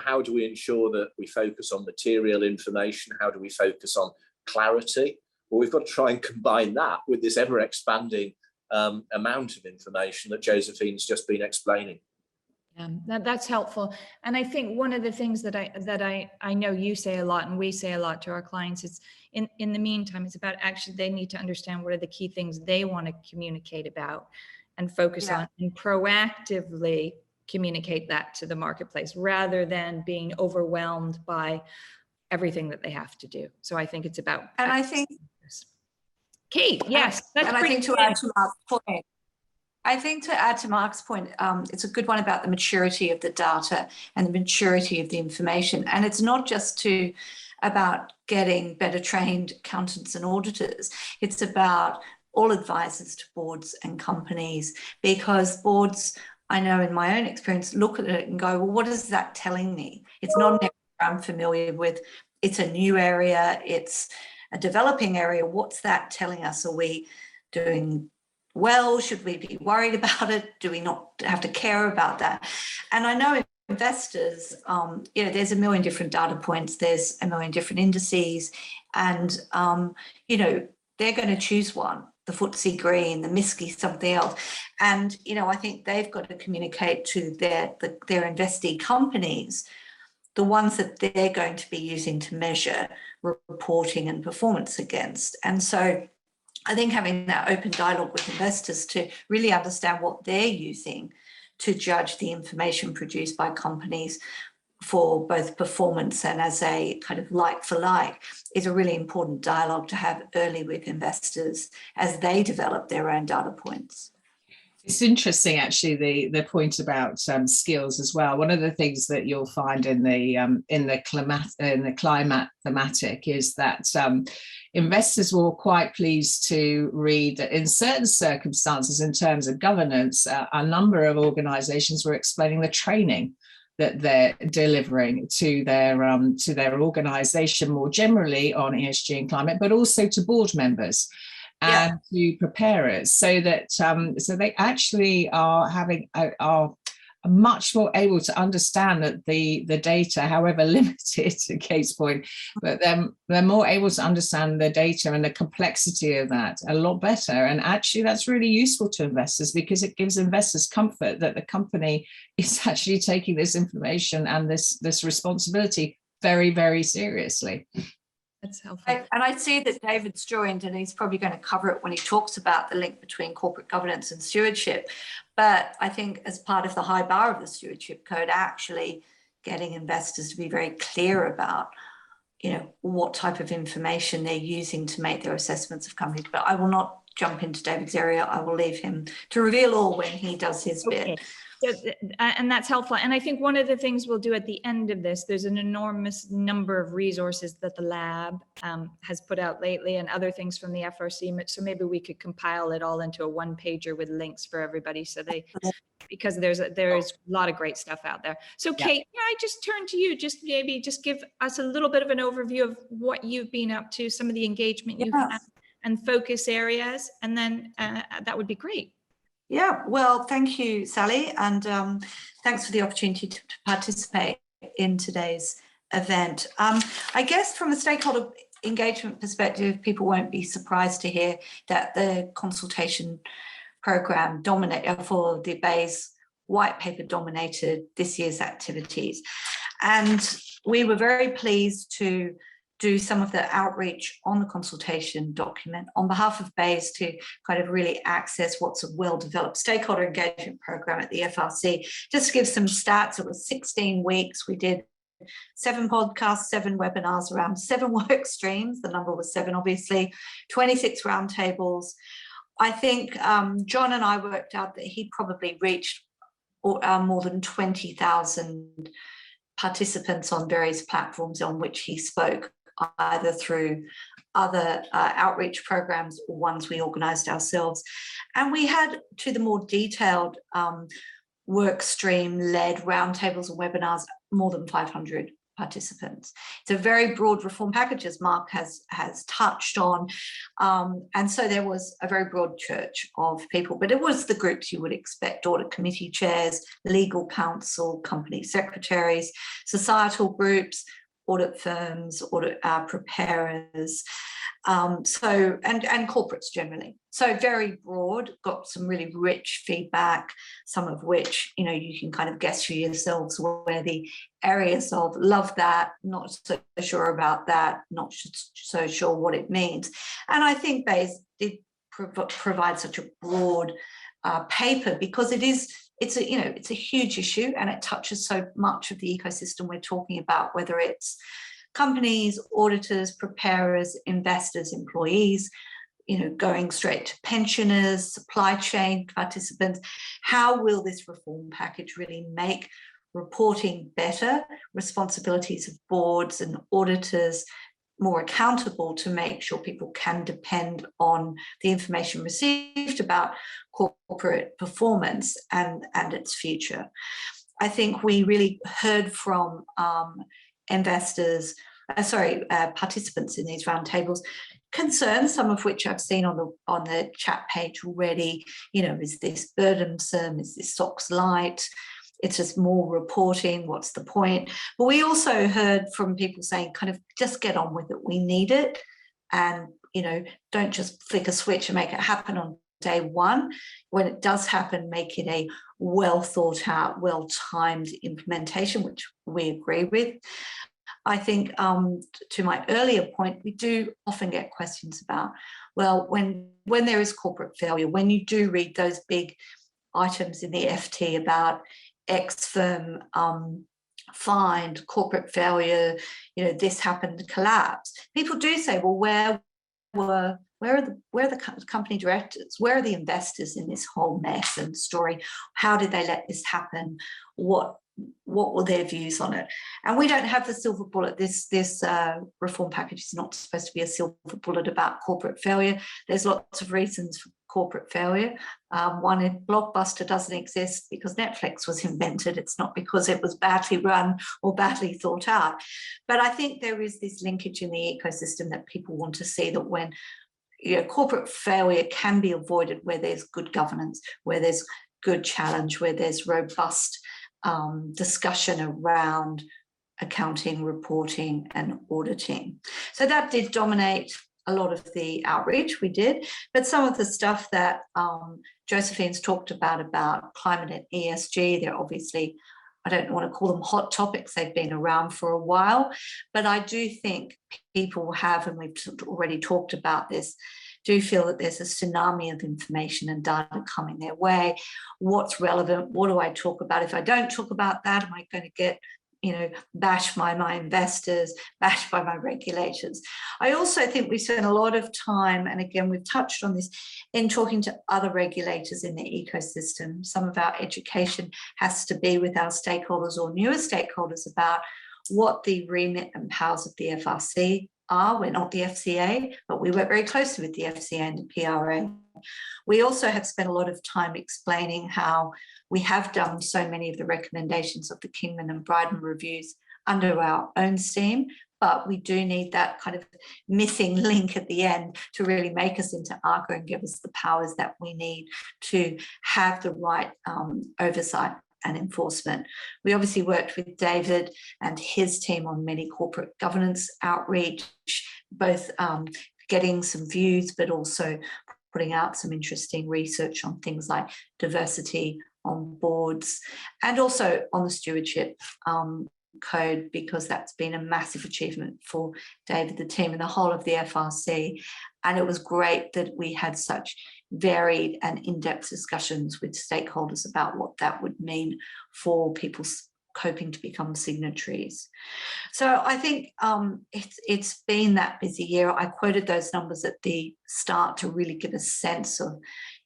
Speaker 2: How do we ensure that we focus on material information? How do we focus on clarity? Well, we've got to try and combine that with this ever expanding amount of information that Josephine's just been explaining.
Speaker 1: That's helpful. And I think one of the things that I know you say a lot, and we say a lot to our clients, is in the meantime, it's about actually they need to understand what are the key things they want to communicate about and focus on, and proactively communicate that to the marketplace rather than being overwhelmed by everything that they have to do. So I think it's about.
Speaker 3: And I think,
Speaker 1: Kate, yes, that's
Speaker 3: and I think to add to Mark's point, it's a good one about the maturity of the data and the maturity of the information. And it's not just about getting better trained accountants and auditors. It's about all advisors to boards and companies, because boards, I know in my own experience, look at it and go, well, what is that telling me? It's not an area I'm familiar with. It's a new area. It's a developing area. What's that telling us? Are we doing well? Should we be worried about it? Do we not have to care about that? And I know investors, there's a million different data points. There's a million different indices. And, they're going to choose one. The FTSE Green, the MSCI, something else. And, I think they've got to communicate to their investee companies the ones that they're going to be using to measure reporting and performance against. And so I think having that open dialogue with investors to really understand what they're using to judge the information produced by companies for both performance and as a kind of like for like is a really important dialogue to have early with investors as they develop their own data points.
Speaker 4: It's interesting, actually, the point about skills as well. One of the things that you'll find in the climate thematic is that investors were quite pleased to read that in certain circumstances, in terms of governance, a number of organisations were explaining the training that they're delivering to their organisation more generally on ESG and climate, but also to board members. And to prepare it so that so they actually are much more able to understand that the data, however limited, to Kate's point, but they're more able to understand the data and the complexity of that a lot better. And actually that's really useful to investors, because it gives investors comfort that the company is actually taking this information and this responsibility very, very seriously.
Speaker 1: That's helpful.
Speaker 3: And I see that David's joined, and he's probably going to cover it when he talks about the link between corporate governance and stewardship. But I think as part of the high bar of the stewardship code, actually getting investors to be very clear about, what type of information they're using to make their assessments of companies. But I will not jump into David's area. I will leave him to reveal all when he does his bit.
Speaker 1: And that's helpful. And I think one of the things we'll do at the end of this, there's an enormous number of resources that the lab has put out lately, and other things from the FRC. So maybe we could compile it all into a one-pager with links for everybody, so because there's a lot of great stuff out there. So Kate, I just turn to you, just give us a little bit of an overview of what you've been up to, some of the engagement you've had and focus areas, and then that would be great.
Speaker 3: Yeah, well, thank you, Sally, and thanks for the opportunity to participate in today's event. I guess from a stakeholder engagement perspective, people won't be surprised to hear that the consultation program for the BEIS white paper dominated this year's activities. And we were very pleased to do some of the outreach on the consultation document on behalf of BEIS to kind of really access what's a well-developed stakeholder engagement program at the FRC. Just to give some stats, it was 16 weeks. We did 7 podcasts, 7 webinars around 7 work streams. The number was 7, obviously, 26 roundtables. I think John and I worked out that he probably reached more than 20,000 participants on various platforms on which he spoke, either through other outreach programs or ones we organised ourselves. And we had, to the more detailed work stream led roundtables and webinars, more than 500 participants. It's a very broad reform package, as Mark has touched on. And so there was a very broad church of people, but it was the groups you would expect: audit committee chairs, legal counsel, company secretaries, societal groups, audit firms, audit preparers, and corporates generally. So very broad, got some really rich feedback, some of which, you know, you can kind of guess for yourselves where the areas of love that, not so sure about that, not so sure what it means. And I think Bayes did provide such a broad paper because it's a huge issue, and it touches so much of the ecosystem we're talking about, whether it's companies, auditors, preparers, investors, employees, you know, going straight to pensioners, supply chain participants. How will this reform package really make reporting better, responsibilities of boards and auditors more accountable, to make sure people can depend on the information received about corporate performance and its future? I think we really heard from participants in these roundtables, concerns, some of which I've seen on the chat page already. You know, is this burdensome? Is this SOX light? It's just more reporting. What's the point? But we also heard from people saying, kind of, just get on with it. We need it. And, you know, don't just flick a switch and make it happen on day one. When it does happen, make it a well thought out, well timed implementation, which we agree with. I think, to my earlier point, we do often get questions about, well, when there is corporate failure, when you do read those big items in the FT about X firm fined, corporate failure, you know, this happened, collapse, people do say, well, where are the company directors? Where are the investors in this whole mess and story? How did they let this happen? What were their views on it? And we don't have the silver bullet. This reform package is not supposed to be a silver bullet about corporate failure. There's lots of reasons for corporate failure. One, if Blockbuster doesn't exist because Netflix was invented. It's not because it was badly run or badly thought out. But I think there is this linkage in the ecosystem that people want to see, that when, you know, corporate failure can be avoided where there's good governance, where there's good challenge, where there's robust discussion around accounting, reporting, and auditing. So that did dominate a lot of the outreach we did, but some of the stuff that Josephine's talked about climate and ESG, they're obviously, I don't want to call them hot topics, they've been around for a while, but I do think people have, and we've already talked about this, do feel that there's a tsunami of information and data coming their way. What's relevant? What do I talk about? If I don't talk about that, am I going to get, you know, bashed by my investors, bashed by my regulators? I also think we spent a lot of time, and again, we've touched on this, in talking to other regulators in the ecosystem. Some of our education has to be with our stakeholders or newer stakeholders about what the remit and powers of the FRC are. We're not the FCA, but we work very closely with the FCA and the PRA. We also have spent a lot of time explaining how we have done so many of the recommendations of the Kingman and Bryden reviews under our own steam, but we do need that kind of missing link at the end to really make us into ARCA and give us the powers that we need to have the right oversight and enforcement. We obviously worked with David and his team on many corporate governance outreach, both getting some views, but also putting out some interesting research on things like diversity on boards, and also on the stewardship code, because that's been a massive achievement for David, the team, and the whole of the FRC. And it was great that we had such varied and in-depth discussions with stakeholders about what that would mean for people hoping to become signatories. So I think it's been that busy year. I quoted those numbers at the start to really give a sense of,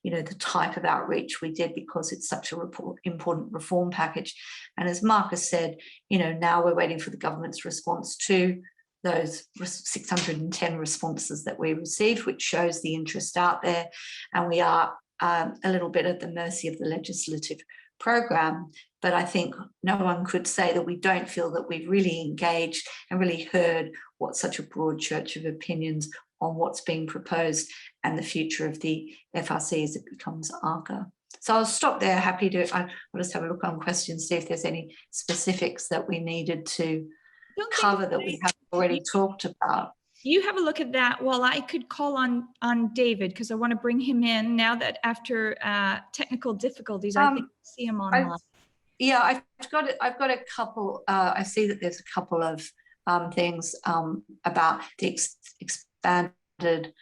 Speaker 3: you know, the type of outreach we did, because it's such an important reform package. And as Marcus said, you know, now we're waiting for the government's response to those 610 responses that we received, which shows the interest out there. And we are a little bit at the mercy of the legislative program. But I think no one could say that we don't feel that we've really engaged and really heard what such a broad church of opinions on what's being proposed and the future of the FRC as it becomes ARCA. So I'll stop there. Happy to, I'll just have a look on questions, see if there's any specifics that we needed to cover that we haven't already talked about.
Speaker 1: You have a look at that while I could call on David, because I want to bring him in now that after technical difficulties, I think I see him online.
Speaker 3: Yeah, I've got a couple. I see that there's a couple of things about the expanded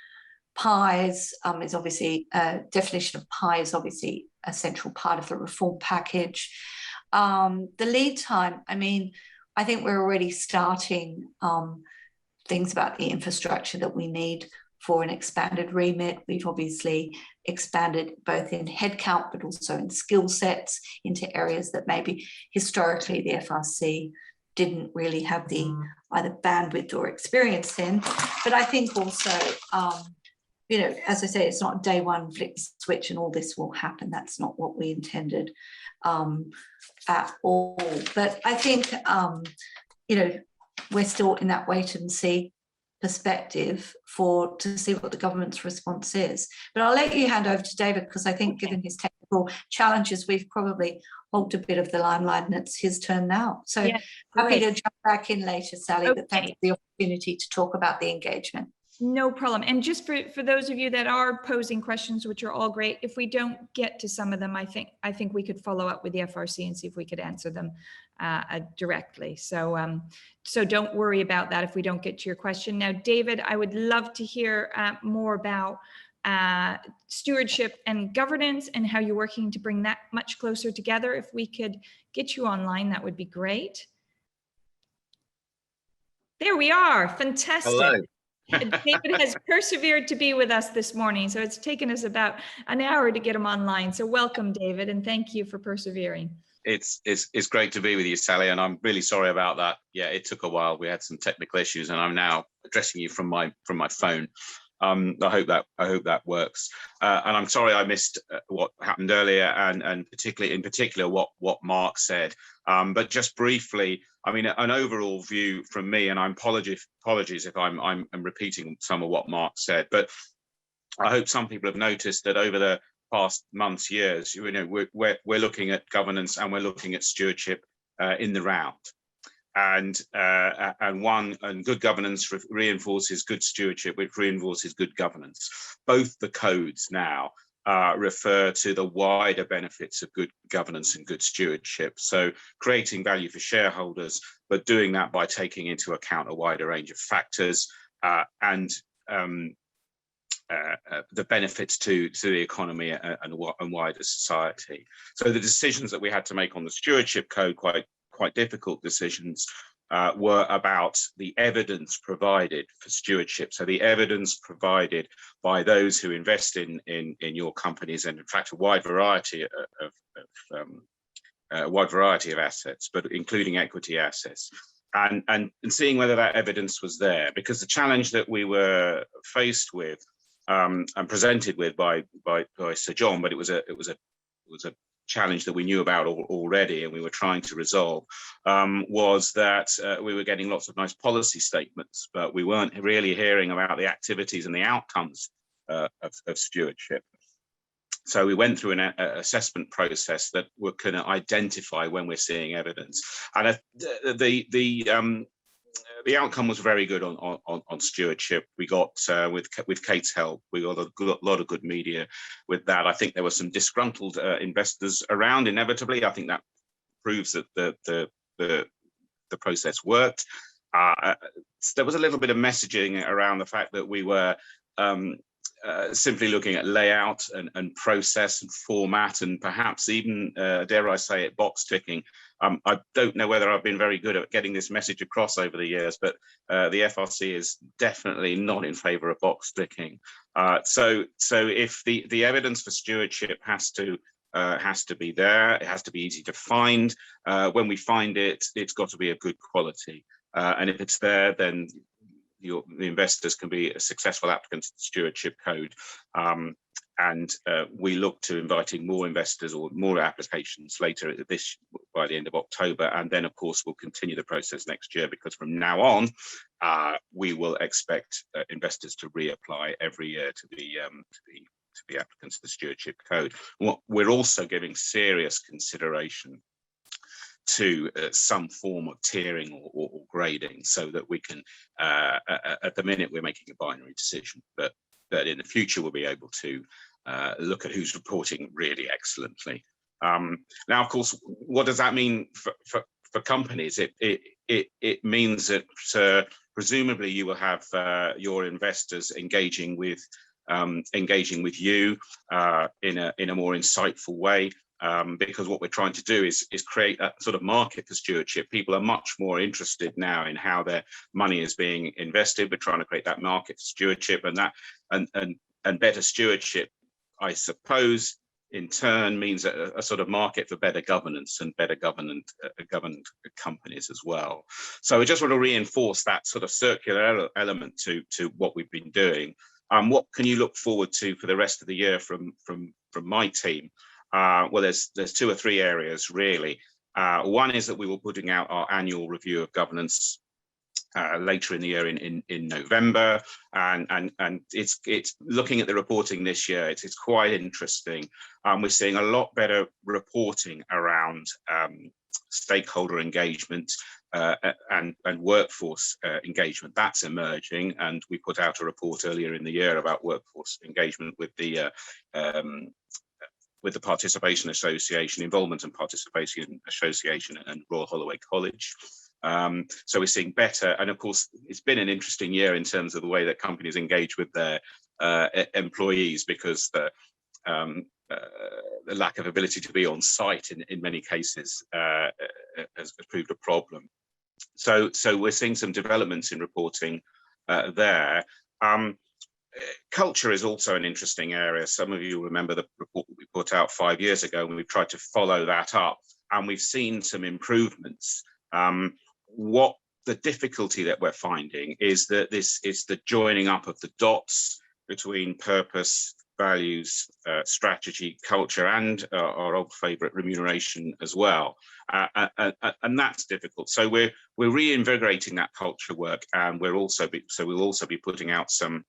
Speaker 3: pies. Is obviously definition of pie is obviously a central part of the reform package. The lead time. I mean, I think we're already starting things about the infrastructure that we need for an expanded remit. We've obviously expanded both in headcount, but also in skill sets into areas that maybe historically the FRC didn't really have the either bandwidth or experience in. But I think also, you know, as I say, it's not day one, flick the switch and all this will happen. That's not what we intended at all. But I think, you know, we're still in that wait and see perspective to see what the government's response is. But I'll let you hand over to David, because I think given his technical challenges, we've probably hogged a bit of the limelight and it's his turn now. So yeah, happy to jump back in later, Sally, but thanks for the opportunity to talk about the engagement.
Speaker 1: No problem. And just for those of you that are posing questions, which are all great, if we don't get to some of them, I think we could follow up with the FRC and see if we could answer them directly. So so don't worry about that if we don't get to your question. Now, David, I would love to hear more about stewardship and governance and how you're working to bring that much closer together. If we could get you online, that would be great. There we are. Fantastic.
Speaker 5: Hello.
Speaker 1: David has persevered to be with us this morning, so it's taken us about an hour to get him online. So welcome, David, and thank you for persevering.
Speaker 5: It's great to be with you, Sally, and I'm really sorry about that. Yeah, it took a while. We had some technical issues, and I'm now addressing you from my phone. I hope that works. And I'm sorry I missed what happened earlier, and in particular what Mark said. But just briefly, I mean, an overall view from me, and apologies if I'm repeating some of what Mark said, but I hope some people have noticed that over the past months, years, you know, we're looking at governance and we're looking at stewardship in the round. And good governance reinforces good stewardship, which reinforces good governance. Both the codes now refer to the wider benefits of good governance and good stewardship. So creating value for shareholders, but doing that by taking into account a wider range of factors and the benefits to the economy and wider society. So the decisions that we had to make on the stewardship code, quite difficult decisions, were about the evidence provided for stewardship. So the evidence provided by those who invest in your companies, and in fact a wide variety of assets, but including equity assets, and seeing whether that evidence was there. Because the challenge that we were faced with and presented with by Sir John, but it was a challenge that we knew about already and we were trying to resolve, was that we were getting lots of nice policy statements, but we weren't really hearing about the activities and the outcomes of stewardship. So we went through an assessment process that we can identify when we're seeing evidence, and the outcome was very good on stewardship. We got with Kate's help, we got a lot of good media with that. I think there were some disgruntled investors around. Inevitably, I think that proves that the process worked. There was a little bit of messaging around the fact that we were simply looking at layout and process and format, and perhaps even, dare I say it, box ticking. I don't know whether I've been very good at getting this message across over the years, but the FRC is definitely not in favour of box ticking. So if the evidence for stewardship has to be there, it has to be easy to find. When we find it, it's got to be of good quality, and if it's there, then the investors can be a successful applicant to the stewardship code. and we look to inviting more investors or more applications later by the end of October, and then of course we'll continue the process next year, because from now on we will expect investors to reapply every year to be applicants to the Stewardship Code. We're also giving serious consideration to some form of tiering or grading, so that we can, at the minute we're making a binary decision, but in the future we'll be able to look at who's reporting really excellently. Now, of course, what does that mean for companies? It means that presumably you will have your investors engaging with you in a more insightful way, because what we're trying to do is create a sort of market for stewardship. People are much more interested now in how their money is being invested. We're trying to create that market for stewardship, and better stewardship, I suppose, in turn means a sort of market for better governance and better governed companies as well. So I just want to reinforce that sort of circular element to what we've been doing. What can you look forward to for the rest of the year from my team? Well, there's 2 or 3 areas really. One is that we will be putting out our annual review of governance later in the year in November, and it's looking at the reporting this year. It's quite interesting. We're seeing a lot better reporting around stakeholder engagement and workforce engagement. That's emerging, and we put out a report earlier in the year about workforce engagement with the Participation Association, Involvement and Participation Association, and Royal Holloway College. So we're seeing better, and of course it's been an interesting year in terms of the way that companies engage with their employees, because the lack of ability to be on site in many cases has proved a problem. So we're seeing some developments in reporting there. Culture is also an interesting area. Some of you remember the report that we put out 5 years ago, and we've tried to follow that up, and we've seen some improvements. What the difficulty that we're finding is that it's the joining up of the dots between purpose, values, strategy, culture, and our old favorite remuneration as well, and that's difficult. So we're reinvigorating that culture work, and we'll also be putting out some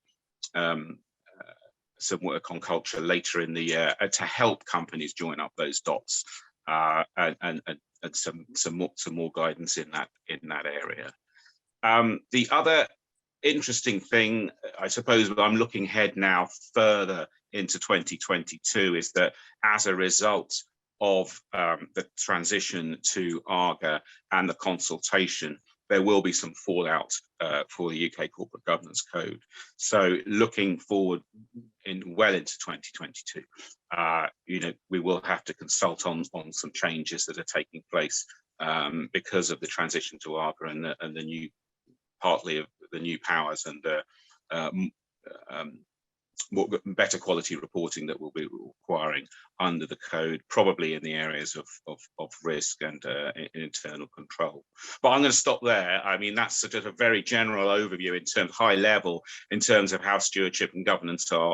Speaker 5: work on culture later in the year to help companies join up those dots, and some more guidance in that area. The other interesting thing, I suppose, I'm looking ahead now further into 2022, is that as a result of the transition to ARGA and the consultation, there will be some fallout for the UK Corporate Governance Code. So looking forward well into 2022, we will have to consult on some changes that are taking place because of the transition to ARGA and the new, partly of the new powers and better quality reporting that we'll be requiring under the code, probably in the areas of risk and internal control. But I'm going to stop there. I mean, that's sort of a very general overview in terms of high level, in terms of how stewardship and governance I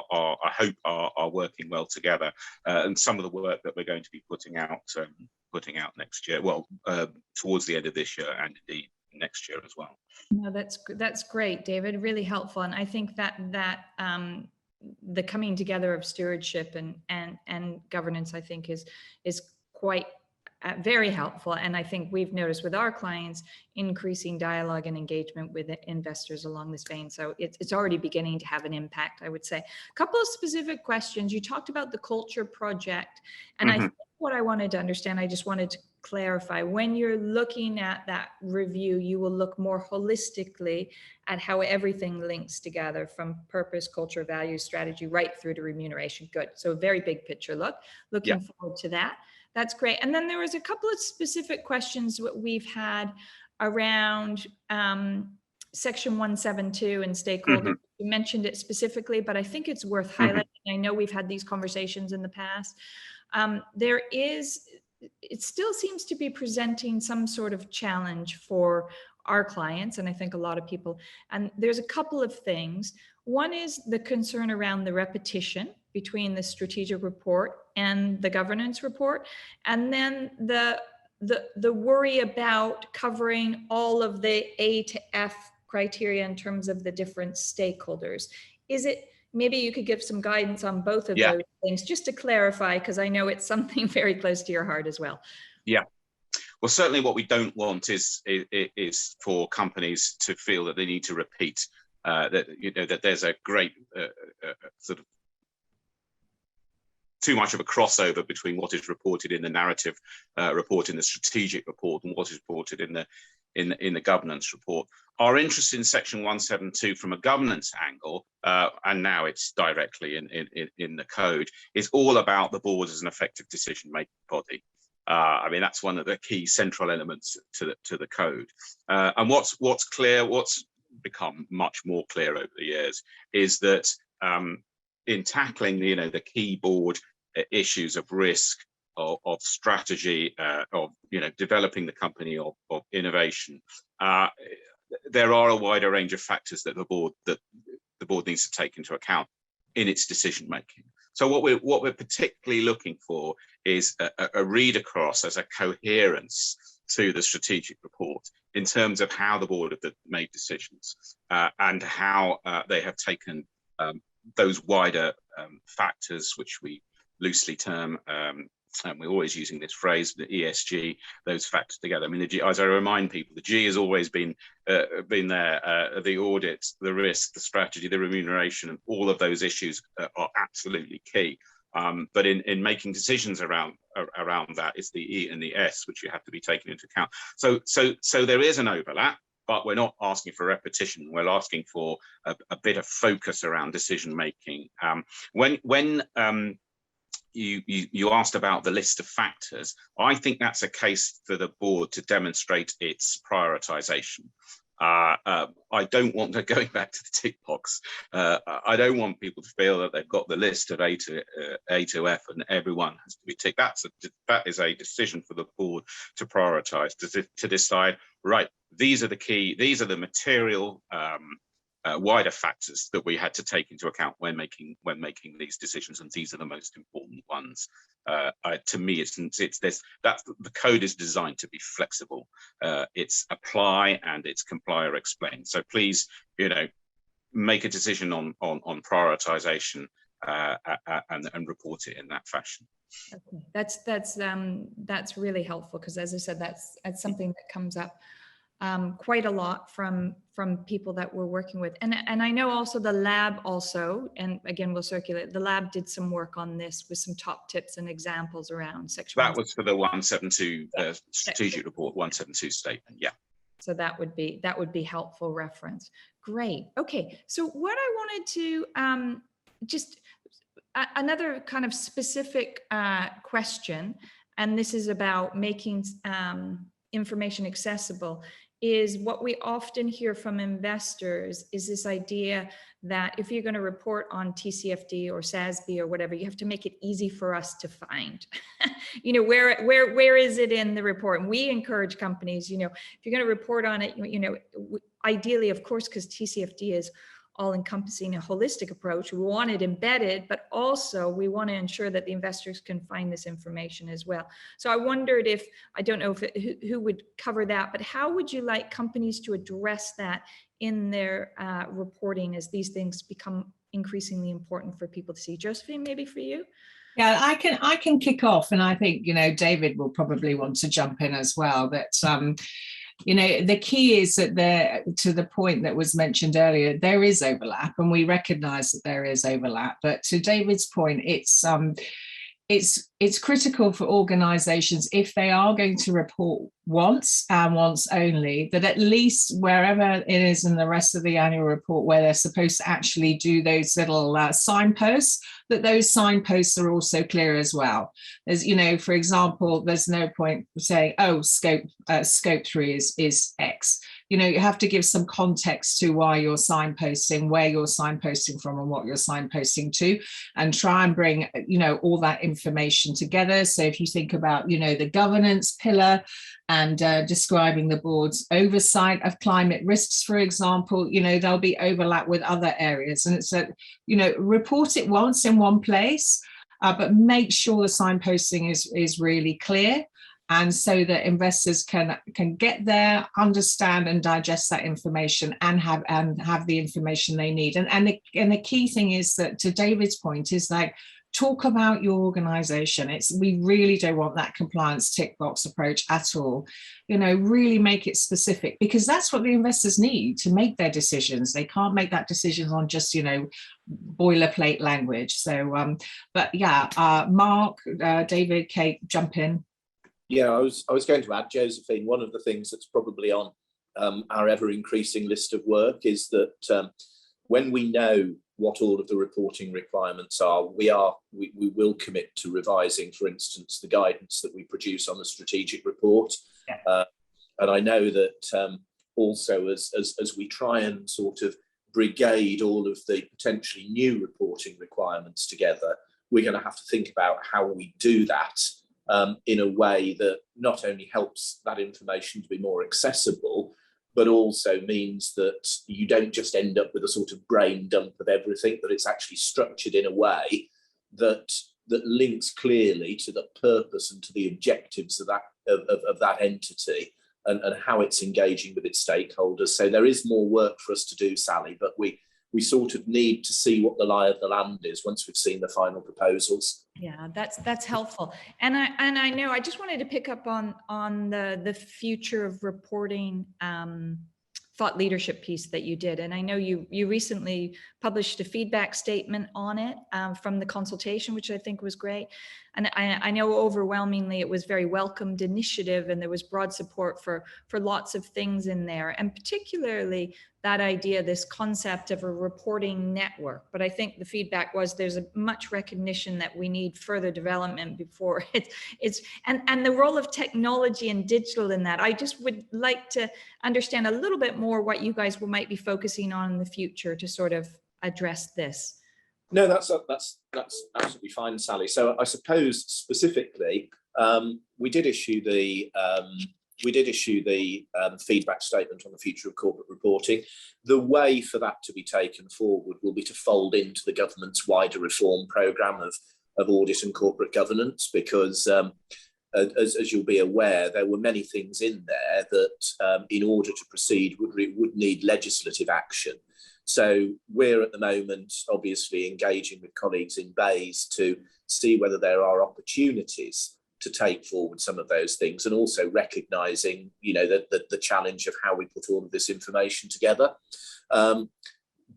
Speaker 5: hope are working well together, and some of the work that we're going to be putting out next year, well, towards the end of this year and indeed next year as well.
Speaker 1: No, that's great, David. Really helpful, and I think that the coming together of stewardship and governance, I think, is quite very helpful. And I think we've noticed with our clients increasing dialogue and engagement with investors along this vein. So it's already beginning to have an impact, I would say. A couple of specific questions. You talked about the culture project, and I think what I wanted to understand, I just wanted to clarify, when you're looking at that review, you will look more holistically at how everything links together, from purpose, culture, values, strategy, right through to remuneration. Good. So a very big picture look. Looking forward to that. That's great. And then there was a couple of specific questions that we've had around Section 172 and stakeholder. You mentioned it specifically, but I think it's worth highlighting. I know we've had these conversations in the past. It still seems to be presenting some sort of challenge for our clients, and I think a lot of people. And there's a couple of things. One is the concern around the repetition, between the strategic report and the governance report, and then the worry about covering all of the A to F criteria in terms of the different stakeholders. Is it, maybe you could give some guidance on both of those things, just to clarify, because I know it's something very close to your heart as well.
Speaker 5: Yeah. Well, certainly what we don't want is for companies to feel that they need to repeat that, you know, that there's a great sort of too much of a crossover between what is reported in the narrative report, in the strategic report, and what is reported in the governance report. Our interest in section 172 from a governance angle, and now it's directly in the code, is all about the board as an effective decision-making body. I mean, that's one of the key central elements to the code. And what's clear, what's become much more clear over the years, is that in tackling the key board issues of risk, of strategy, of developing the company, of innovation, there are a wider range of factors that the board needs to take into account in its decision making. So what we're particularly looking for is a read across as a coherence to the strategic report in terms of how the board have made decisions and how they have taken those wider factors, which we loosely term, and we're always using this phrase, the ESG, those factors together. I mean, the G, as I remind people, the G has always been there, the audit, the risk, the strategy, the remuneration, and all of those issues are absolutely key. But in making decisions around that, it's the E and the S which you have to be taken into account. So there is an overlap, but we're not asking for repetition. We're asking for a bit of focus around decision making. When you asked about the list of factors, I think that's a case for the board to demonstrate its prioritization. I don't want to, going back to the tick box, I don't want people to feel that they've got the list of A to F and everyone has to be ticked. That is a decision for the board to prioritize, to decide, right, these are the material wider factors that we had to take into account when making these decisions, and these are the most important ones. To me, the code is designed to be flexible. It's apply and it's comply or explain. So please, make a decision on prioritization and report it in that fashion.
Speaker 1: Okay. That's really helpful, because as I said, that's something that comes up quite a lot from people that we're working with, and I know also the lab also, and again we'll circulate, the lab did some work on this with some top tips and examples around section. That
Speaker 5: was for the 172 strategic report 172 statement. Yeah.
Speaker 1: So that would be helpful reference. Great. Okay. So what I wanted to just another kind of specific question, and this is about making information accessible, is what we often hear from investors is this idea that if you're going to report on TCFD or SASB or whatever, you have to make it easy for us to find. Where is it in the report? And we encourage companies, if you're going to report on it, ideally, of course, because TCFD is all-encompassing, a holistic approach, we want it embedded, but also we want to ensure that the investors can find this information as well. So I wondered if, I don't know who would cover that, but how would you like companies to address that in their reporting as these things become increasingly important for people to see? Josephine, maybe for you?
Speaker 4: Yeah, I can kick off, and I think David will probably want to jump in as well. That the key is that to the point that was mentioned earlier, there is overlap, and we recognize that there is overlap. But to David's point, it's critical for organizations, if they are going to report once and once only, that at least wherever it is in the rest of the annual report where they're supposed to actually do those little signposts, that those signposts are also clear as well. There's, for example, there's no point saying, oh, scope 3 is X. You have to give some context to why you're signposting, where you're signposting from, and what you're signposting to, and try and bring, all that information together. So if you think about, the governance pillar, and describing the board's oversight of climate risks, for example. There'll be overlap with other areas, and it's report it once in one place, but make sure the signposting is really clear, and so that investors can get there, understand and digest that information, and have the information they need. And the key thing is that, to David's point, is like, talk about your organization. We really don't want that compliance tick box approach at all. Really make it specific, because that's what the investors need to make their decisions. They can't make that decision on just, boilerplate language. So, but yeah, Mark, David, Kate, jump in.
Speaker 2: Yeah, I was going to add, Josephine, one of the things that's probably on our ever increasing list of work is that when we know what all of the reporting requirements are, we will commit to revising, for instance, the guidance that we produce on the strategic report. Yeah. And I know that also as we try and sort of brigade all of the potentially new reporting requirements together, we're going to have to think about how we do that in a way that not only helps that information to be more accessible, but also means that you don't just end up with a sort of brain dump of everything, that it's actually structured in a way that links clearly to the purpose and to the objectives of that entity, and how it's engaging with its stakeholders. So there is more work for us to do, Sally, but we sort of need to see what the lie of the land is once we've seen the final proposals.
Speaker 1: Yeah, that's helpful. And I know I just wanted to pick up on the future of reporting thought leadership piece that you did. And I know you recently published a feedback statement on it from the consultation, which I think was great. And I know overwhelmingly it was very welcomed initiative, and there was broad support for lots of things in there, and particularly that idea, this concept of a reporting network. But I think the feedback was there's a much recognition that we need further development before and the role of technology and digital in that. I just would like to understand a little bit more what you guys might be focusing on in the future to sort of address this.
Speaker 2: No, that's absolutely fine, Sally. So I suppose specifically, we did issue the feedback statement on the future of corporate reporting. The way for that to be taken forward will be to fold into the government's wider reform programme of audit and corporate governance, because as you'll be aware, there were many things in there that in order to proceed would need legislative action. So we're at the moment obviously engaging with colleagues in BAYS to see whether there are opportunities to take forward some of those things, and also recognising, the challenge of how we put all of this information together.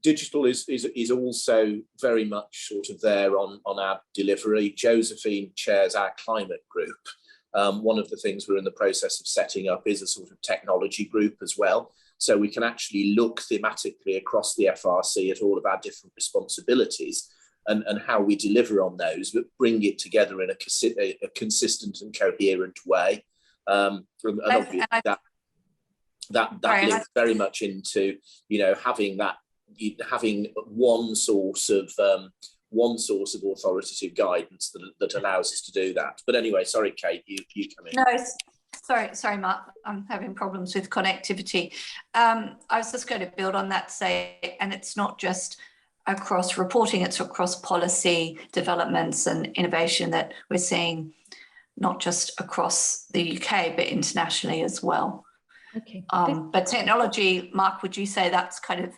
Speaker 2: Digital is also very much sort of there on our delivery. Josephine chairs our climate group. One of the things we're in the process of setting up is a sort of technology group as well. So we can actually look thematically across the FRC at all of our different responsibilities and how we deliver on those, but bring it together in a consistent and coherent way. And obviously that links very much into, having one source of authoritative guidance that allows us to do that. But anyway, sorry, Kate, you come in.
Speaker 3: No, sorry, Mark. I'm having problems with connectivity. I was just going to build on that, and it's not just across reporting, it's across policy developments and innovation that we're seeing, not just across the UK, but internationally as well.
Speaker 1: Okay.
Speaker 3: But technology, Mark, would you say that's kind of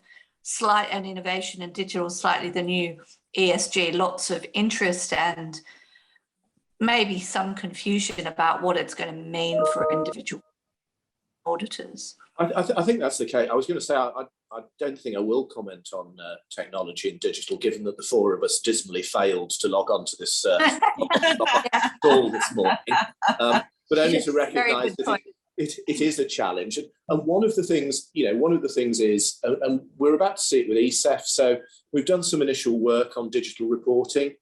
Speaker 3: slight, and innovation and digital, slightly the new ESG, lots of interest and maybe some confusion about what it's going to mean for individual auditors?
Speaker 2: I think that's the case. I was going to say, I don't think I will comment on technology and digital, given that the four of us dismally failed to log on to this call this morning. But only to recognise that it is a challenge. And one of the things is, and we're about to see it with ESEF, so we've done some initial work on digital reporting.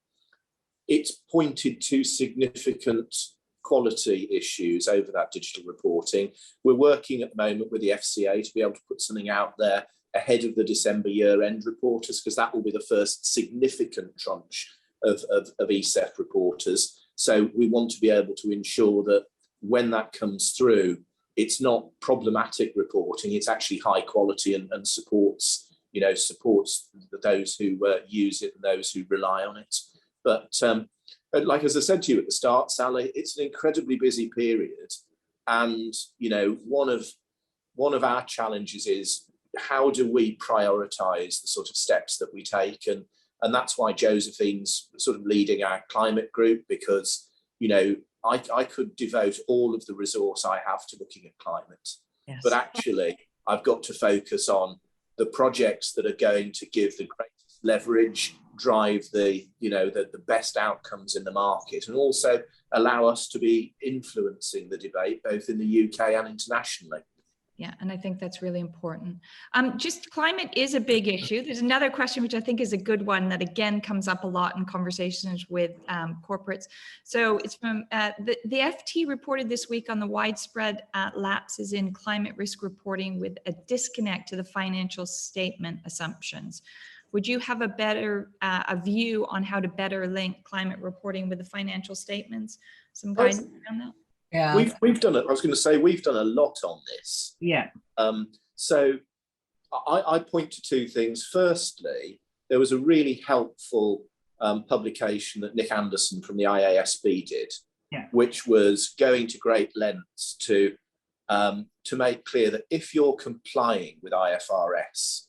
Speaker 2: It's pointed to significant quality issues over that digital reporting. We're working at the moment with the FCA to be able to put something out there ahead of the December year-end reporters, because that will be the first significant tranche of ESEF reporters. So we want to be able to ensure that when that comes through, it's not problematic reporting, it's actually high quality and supports, supports those who use it and those who rely on it. But like, as I said to you at the start, Sally, it's an incredibly busy period. And, one of our challenges is, how do we prioritise the sort of steps that we take? And that's why Josephine's sort of leading our climate group, because, I could devote all of the resource I have to looking at climate.
Speaker 4: Yes.
Speaker 2: But actually, I've got to focus on the projects that are going to give the greatest leverage, drive the best outcomes in the market, and also allow us to be influencing the debate both in the UK and internationally.
Speaker 1: Yeah, and I think that's really important. Just climate is a big issue. There's another question, which I think is a good one that again comes up a lot in conversations with corporates. So it's from the FT reported this week on the widespread lapses in climate risk reporting with a disconnect to the financial statement assumptions. Would you have a better a view on how to better link climate reporting with the financial statements? Some guidance around that?
Speaker 4: Yeah,
Speaker 2: We've done it. I was going to say, we've done a lot on this.
Speaker 4: yeah.
Speaker 2: So I point to two things. Firstly, there was a really helpful publication that Nick Anderson from the IASB did, which was going to great lengths to make clear that if you're complying with IFRS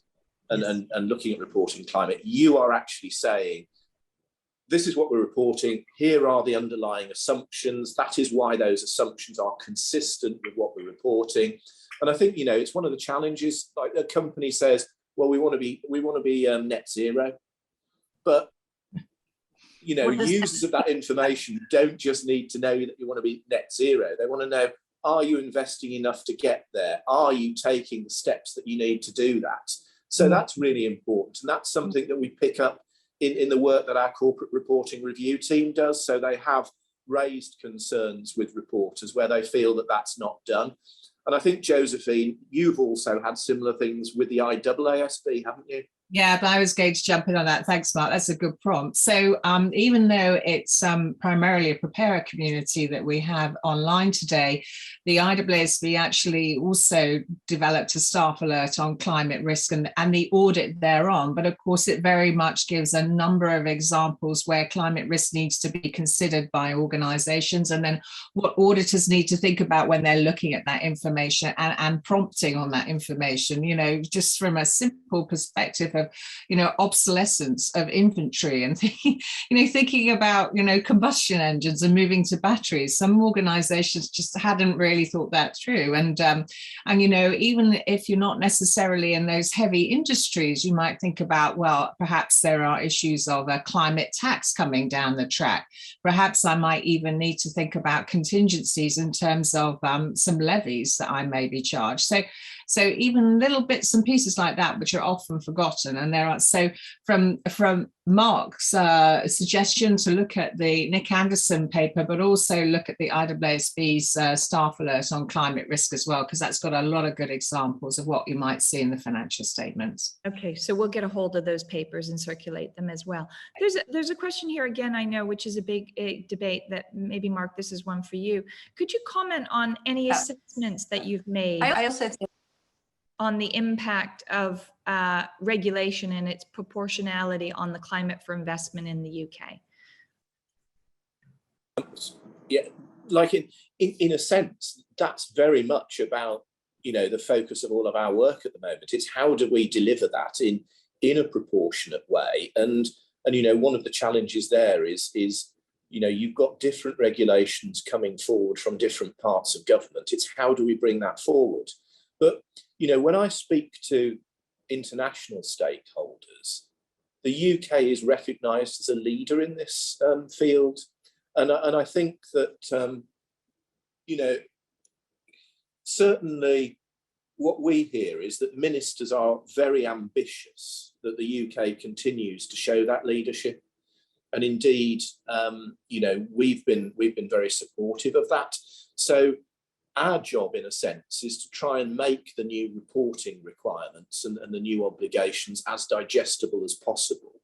Speaker 2: and looking at reporting climate, you are actually saying, this is what we're reporting, here are the underlying assumptions, that is why those assumptions are consistent with what we're reporting. And I think, it's one of the challenges, like a company says, well, we want to be net zero, but users of that information don't just need to know that you want to be net zero. They want to know, are you investing enough to get there? Are you taking the steps that you need to do that? So that's really important, and that's something that we pick up in the work that our corporate reporting review team does. So they have raised concerns with reporters where they feel that that's not done. And I think, Josephine, you've also had similar things with the IAASB, haven't you?
Speaker 4: Yeah, but I was going to jump in on that. Thanks, Mark. That's a good prompt. So even though it's primarily a preparer community that we have online today, the IAASB actually also developed a staff alert on climate risk and the audit thereon. But of course, it very much gives a number of examples where climate risk needs to be considered by organisations, and then what auditors need to think about when they're looking at that information and prompting on that information, just from a simple perspective of obsolescence of inventory and thinking about combustion engines and moving to batteries. Some organizations just hadn't really thought that through, and even if you're not necessarily in those heavy industries, you might think about, well, perhaps there are issues of a climate tax coming down the track. Perhaps I might even need to think about contingencies in terms of some levies that I may be charged. So even little bits and pieces like that, which are often forgotten. And there are, so from Mark's suggestion to look at the Nick Anderson paper, but also look at the IAASB's staff alert on climate risk as well, because that's got a lot of good examples of what you might see in the financial statements.
Speaker 1: Okay, so we'll get a hold of those papers and circulate them as well. There's a question here again, I know, which is a big debate that maybe, Mark, this is one for you. Could you comment on any assessments that you've made?
Speaker 3: I also think
Speaker 1: on the impact of regulation and its proportionality on the climate for investment in the UK?
Speaker 2: Yeah, like in a sense, that's very much about, the focus of all of our work at the moment. It's how do we deliver that in a proportionate way? And one of the challenges there is you've got different regulations coming forward from different parts of government. It's how do we bring that forward? But, when I speak to international stakeholders, the UK is recognised as a leader in this field. And I think that, certainly what we hear is that ministers are very ambitious that the UK continues to show that leadership. And indeed, we've been very supportive of that. So our job, in a sense, is to try and make the new reporting requirements and the new obligations as digestible as possible,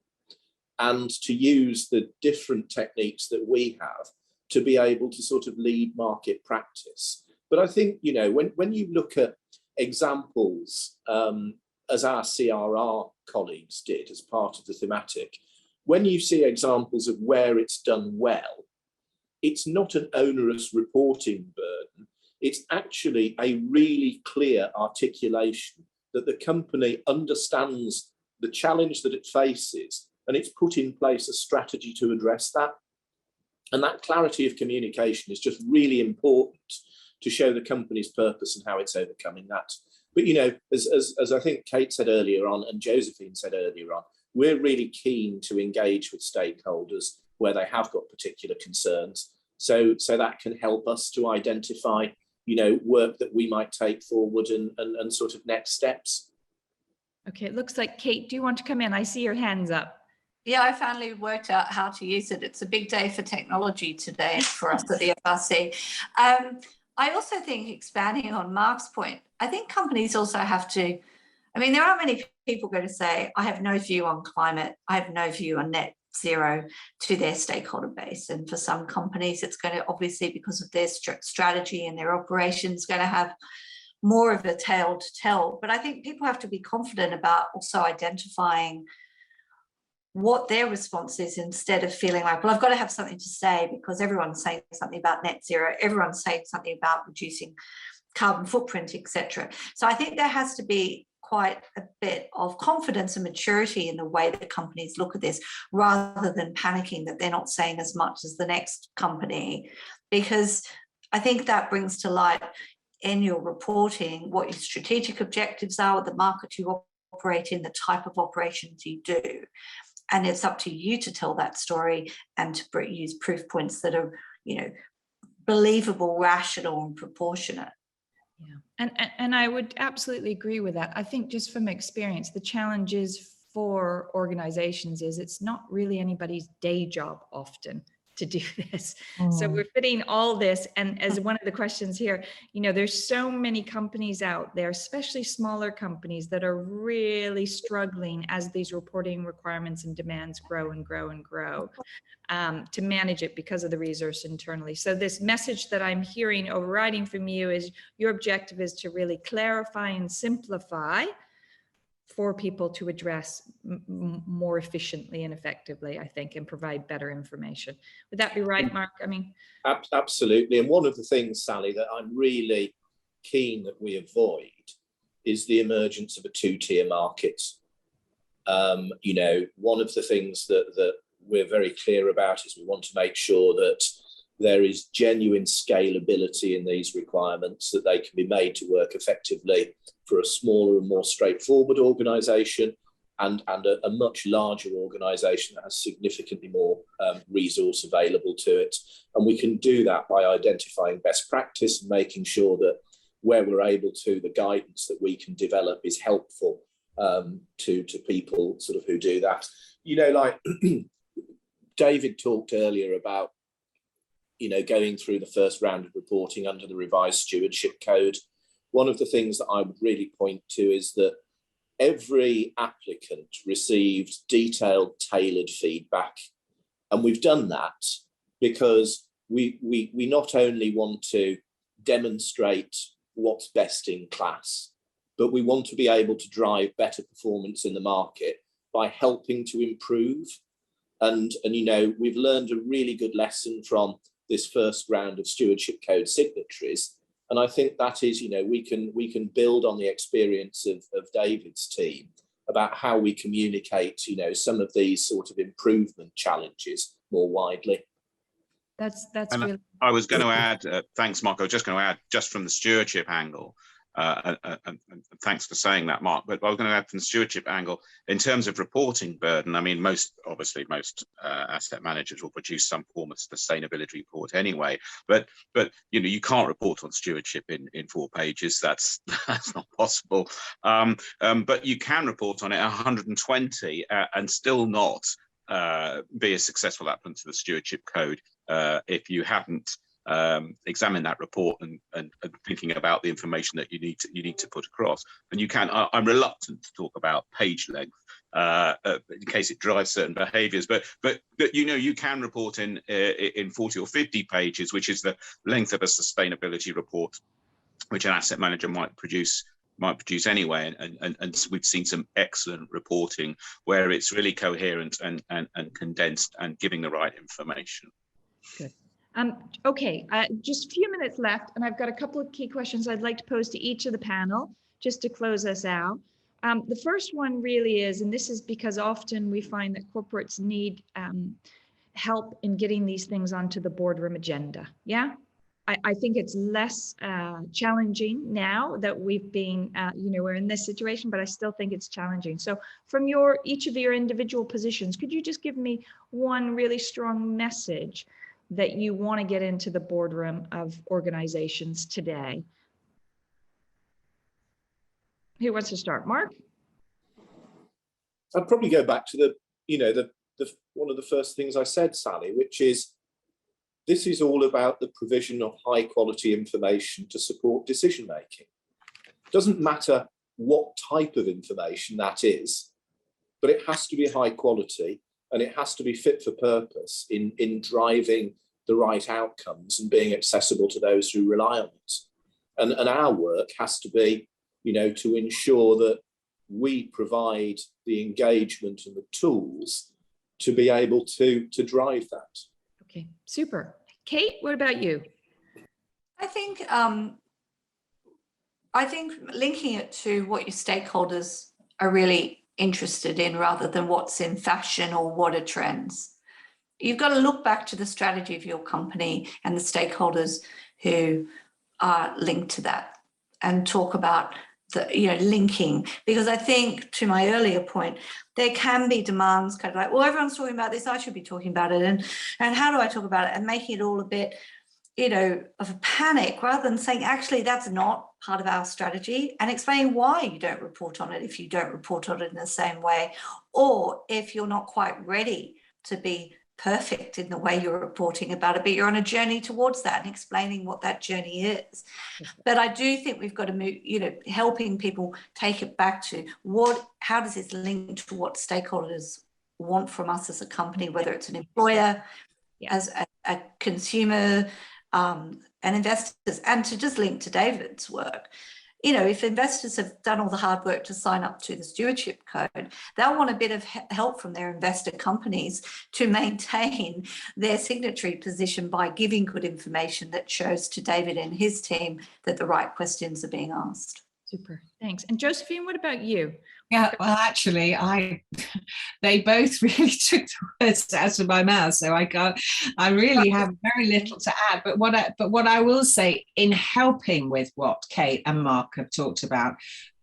Speaker 2: and to use the different techniques that we have to be able to sort of lead market practice. But I think, you know, when you look at examples, as our CRR colleagues did as part of the thematic, when you see examples of where it's done well, it's not an onerous reporting burden. It's actually a really clear articulation that the company understands the challenge that it faces, and it's put in place a strategy to address that. And that clarity of communication is just really important to show the company's purpose and how it's overcoming that. But, you know, as I think Kate said earlier on, and Josephine said earlier on, we're really keen to engage with stakeholders where they have got particular concerns. So that can help us to identify, you know, work that we might take forward and sort of next steps. Okay, it looks like Kate, do you want to come in? I see your hands up.
Speaker 3: Yeah, I finally worked out how to use it. It's a big day for technology today for us at the FRC. I also think, expanding on Mark's point, I think companies also have to, I mean, there aren't many people going to say, I have no view on climate, I have no view on net zero to their stakeholder base. And for some companies, it's going to, obviously, because of their strategy and their operations, going to have more of a tale to tell. But I think people have to be confident about also identifying what their response is, instead of feeling like, well, I've got to have something to say because everyone's saying something about net zero, everyone's saying something about reducing carbon footprint, etc. So I think there has to be quite a bit of confidence and maturity in the way that companies look at this, rather than panicking that they're not saying as much as the next company, because I think that brings to light in your reporting what your strategic objectives are, what the market you operate in, the type of operations you do. And it's up to you to tell that story and to use proof points that are, you know, believable, rational, and proportionate.
Speaker 1: Yeah, and I would absolutely agree with that. I think, just from experience, the challenge is for organizations is it's not really anybody's day job often to do this. So we're fitting all this, and as one of the questions here, you know, there's so many companies out there, especially smaller companies, that are really struggling as these reporting requirements and demands grow and grow and grow, to manage it because of the resource internally. So this message that I'm hearing overriding from you is your objective is to really clarify and simplify for people to address more efficiently and effectively, I think, and provide better information. Would that be right, Mark? I mean,
Speaker 2: absolutely. And one of the things, Sally, that I'm really keen that we avoid is the emergence of a two-tier market. You know, one of the things that we're very clear about is we want to make sure that there is genuine scalability in these requirements, that they can be made to work effectively for a smaller and more straightforward organisation and a much larger organisation that has significantly more resource available to it. And we can do that by identifying best practice and making sure that where we're able to, the guidance that we can develop is helpful to people sort of who do that. You know, like David talked earlier about, you know, going through the first round of reporting under the revised Stewardship Code. One of the things that I would really point to is that every applicant received detailed, tailored feedback. And we've done that because we not only want to demonstrate what's best in class, but we want to be able to drive better performance in the market by helping to improve. And you know, we've learned a really good lesson from this first round of Stewardship Code signatories. And I think that is, you know, we can build on the experience of David's team about how we communicate, you know, some of these sort of improvement challenges more widely.
Speaker 1: That's
Speaker 5: and
Speaker 1: really.
Speaker 5: I was going to add, thanks, Mark. I was just going to add, just from the stewardship angle, and thanks for saying that, Mark. But I was going to add from the stewardship angle, in terms of reporting burden, I mean, most asset managers will produce some form of sustainability report anyway. But you know, you can't report on stewardship in 4 pages. That's not possible. But you can report on it 120 and still not be a successful applicant to the Stewardship Code if you haven't examine that report and thinking about the information that you need to put across. And you can, I'm reluctant to talk about page length in case it drives certain behaviours. But you can report in 40 or 50 pages, which is the length of a sustainability report, which an asset manager might produce anyway, and we've seen some excellent reporting where it's really coherent and condensed and giving the right information.
Speaker 1: Good. Okay, just a few minutes left, and I've got a couple of key questions I'd like to pose to each of the panel, just to close us out. The first one really is, and this is because often we find that corporates need help in getting these things onto the boardroom agenda. Yeah, I think it's less challenging now that we've been, we're in this situation, but I still think it's challenging. So from each of your individual positions, could you just give me one really strong message that you want to get into the boardroom of organizations today? Who wants to start? Mark?
Speaker 2: I'd probably go back to the one of the first things I said, Sally, which is this is all about the provision of high quality information to support decision making. It doesn't matter what type of information that is, but it has to be high quality and it has to be fit for purpose in driving the right outcomes and being accessible to those who rely on it. And our work has to be, to ensure that we provide the engagement and the tools to be able to drive that.
Speaker 1: Okay, super. Kate, what about you?
Speaker 3: I think linking it to what your stakeholders are really interested in rather than what's in fashion or what are trends. You've got to look back to the strategy of your company and the stakeholders who are linked to that and talk about linking, because I think to my earlier point, there can be demands kind of like, well, everyone's talking about this, I should be talking about it. And how do I talk about it? And making it all a bit, of a panic rather than saying, actually, that's not part of our strategy, and explaining why you don't report on it if you don't report on it in the same way, or if you're not quite ready to be perfect in the way you're reporting about it, but you're on a journey towards that and explaining what that journey is. But I do think we've got to move, helping people take it back to how does this link to what stakeholders want from us as a company, whether it's an employer, as a consumer, and investors, and to just link to David's work. If investors have done all the hard work to sign up to the Stewardship Code, they'll want a bit of help from their investor companies to maintain their signatory position by giving good information that shows to David and his team that the right questions are being asked.
Speaker 1: Super, thanks. And Josephine, what about you?
Speaker 4: Yeah, well, actually, they both really took the words out of my mouth, so I really have very little to add. But what I will say, in helping with what Kate and Mark have talked about,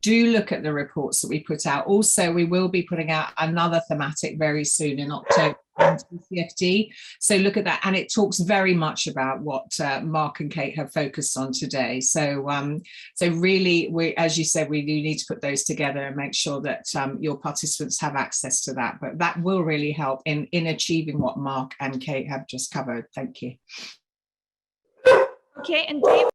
Speaker 4: do look at the reports that we put out. Also, we will be putting out another thematic very soon in October, CFD. So look at that, and it talks very much about what Mark and Kate have focused on today. So really, as you said, we do need to put those together and make sure that your participants have access to that. But that will really help in achieving what Mark and Kate have just covered. Thank you.
Speaker 1: Okay, and Dave.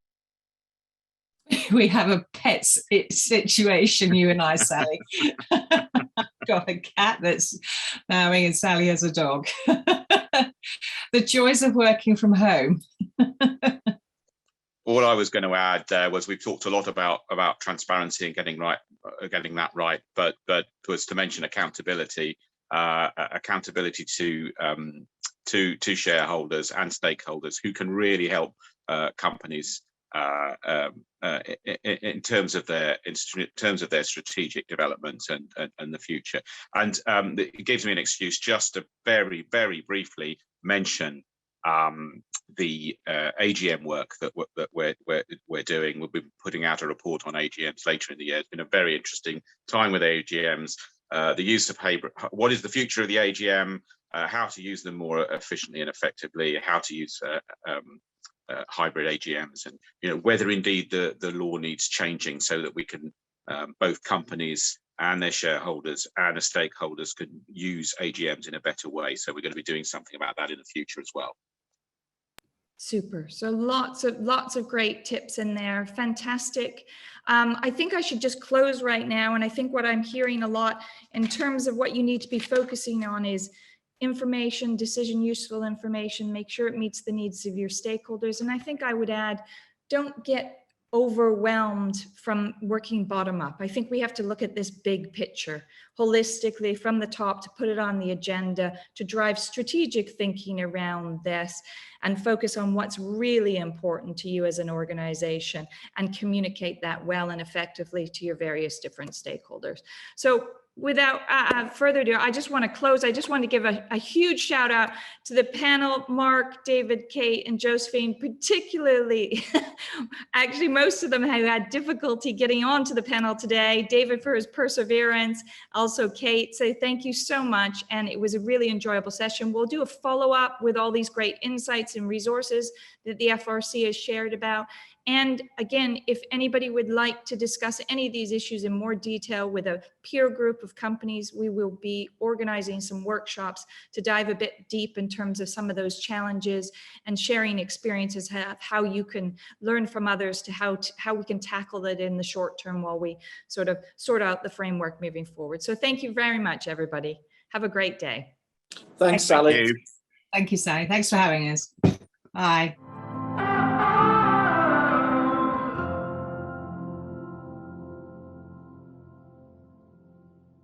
Speaker 4: We have a pet situation, you and I, Sally. Got a cat that's meowing and Sally has a dog. The joys of working from home.
Speaker 5: All I was going to add was we've talked a lot about transparency and getting that right, but was to mention accountability, accountability to shareholders and stakeholders who can really help companies in terms of their strategic development and the future. And it gives me an excuse just to very, very briefly mention the AGM work that we're doing. We'll be putting out a report on AGMs later in the year. It's been a very interesting time with AGMs. The use of hybrid, what is the future of the AGM, how to use them more efficiently and effectively, how to use hybrid AGMs, and whether indeed the law needs changing so that we can both companies and their shareholders and the stakeholders can use AGMs in a better way. So we're going to be doing something about that in the future as well.
Speaker 1: Super. So lots of great tips in there. Fantastic. I think I should just close right now. And I think what I'm hearing a lot in terms of what you need to be focusing on is information, decision, useful information, make sure it meets the needs of your stakeholders. And I think I would add, don't get overwhelmed from working bottom up. I think we have to look at this big picture holistically from the top to put it on the agenda, to drive strategic thinking around this and focus on what's really important to you as an organization and communicate that well and effectively to your various different stakeholders. So without further ado, I just want to close. I just want to give a huge shout out to the panel, Mark, David, Kate, and Josephine, particularly, actually most of them have had difficulty getting onto the panel today. David for his perseverance, also Kate, so thank you so much. And it was a really enjoyable session. We'll do a follow-up with all these great insights and resources that the FRC has shared about. And again, if anybody would like to discuss any of these issues in more detail with a peer group of companies, we will be organizing some workshops to dive a bit deep in terms of some of those challenges and sharing experiences of how you can learn from others to how we can tackle it in the short term while we sort of sort out the framework moving forward. So thank you very much, everybody. Have a great day.
Speaker 2: Thanks, Sally.
Speaker 4: Thank you, Sally. Thanks for having us. Bye.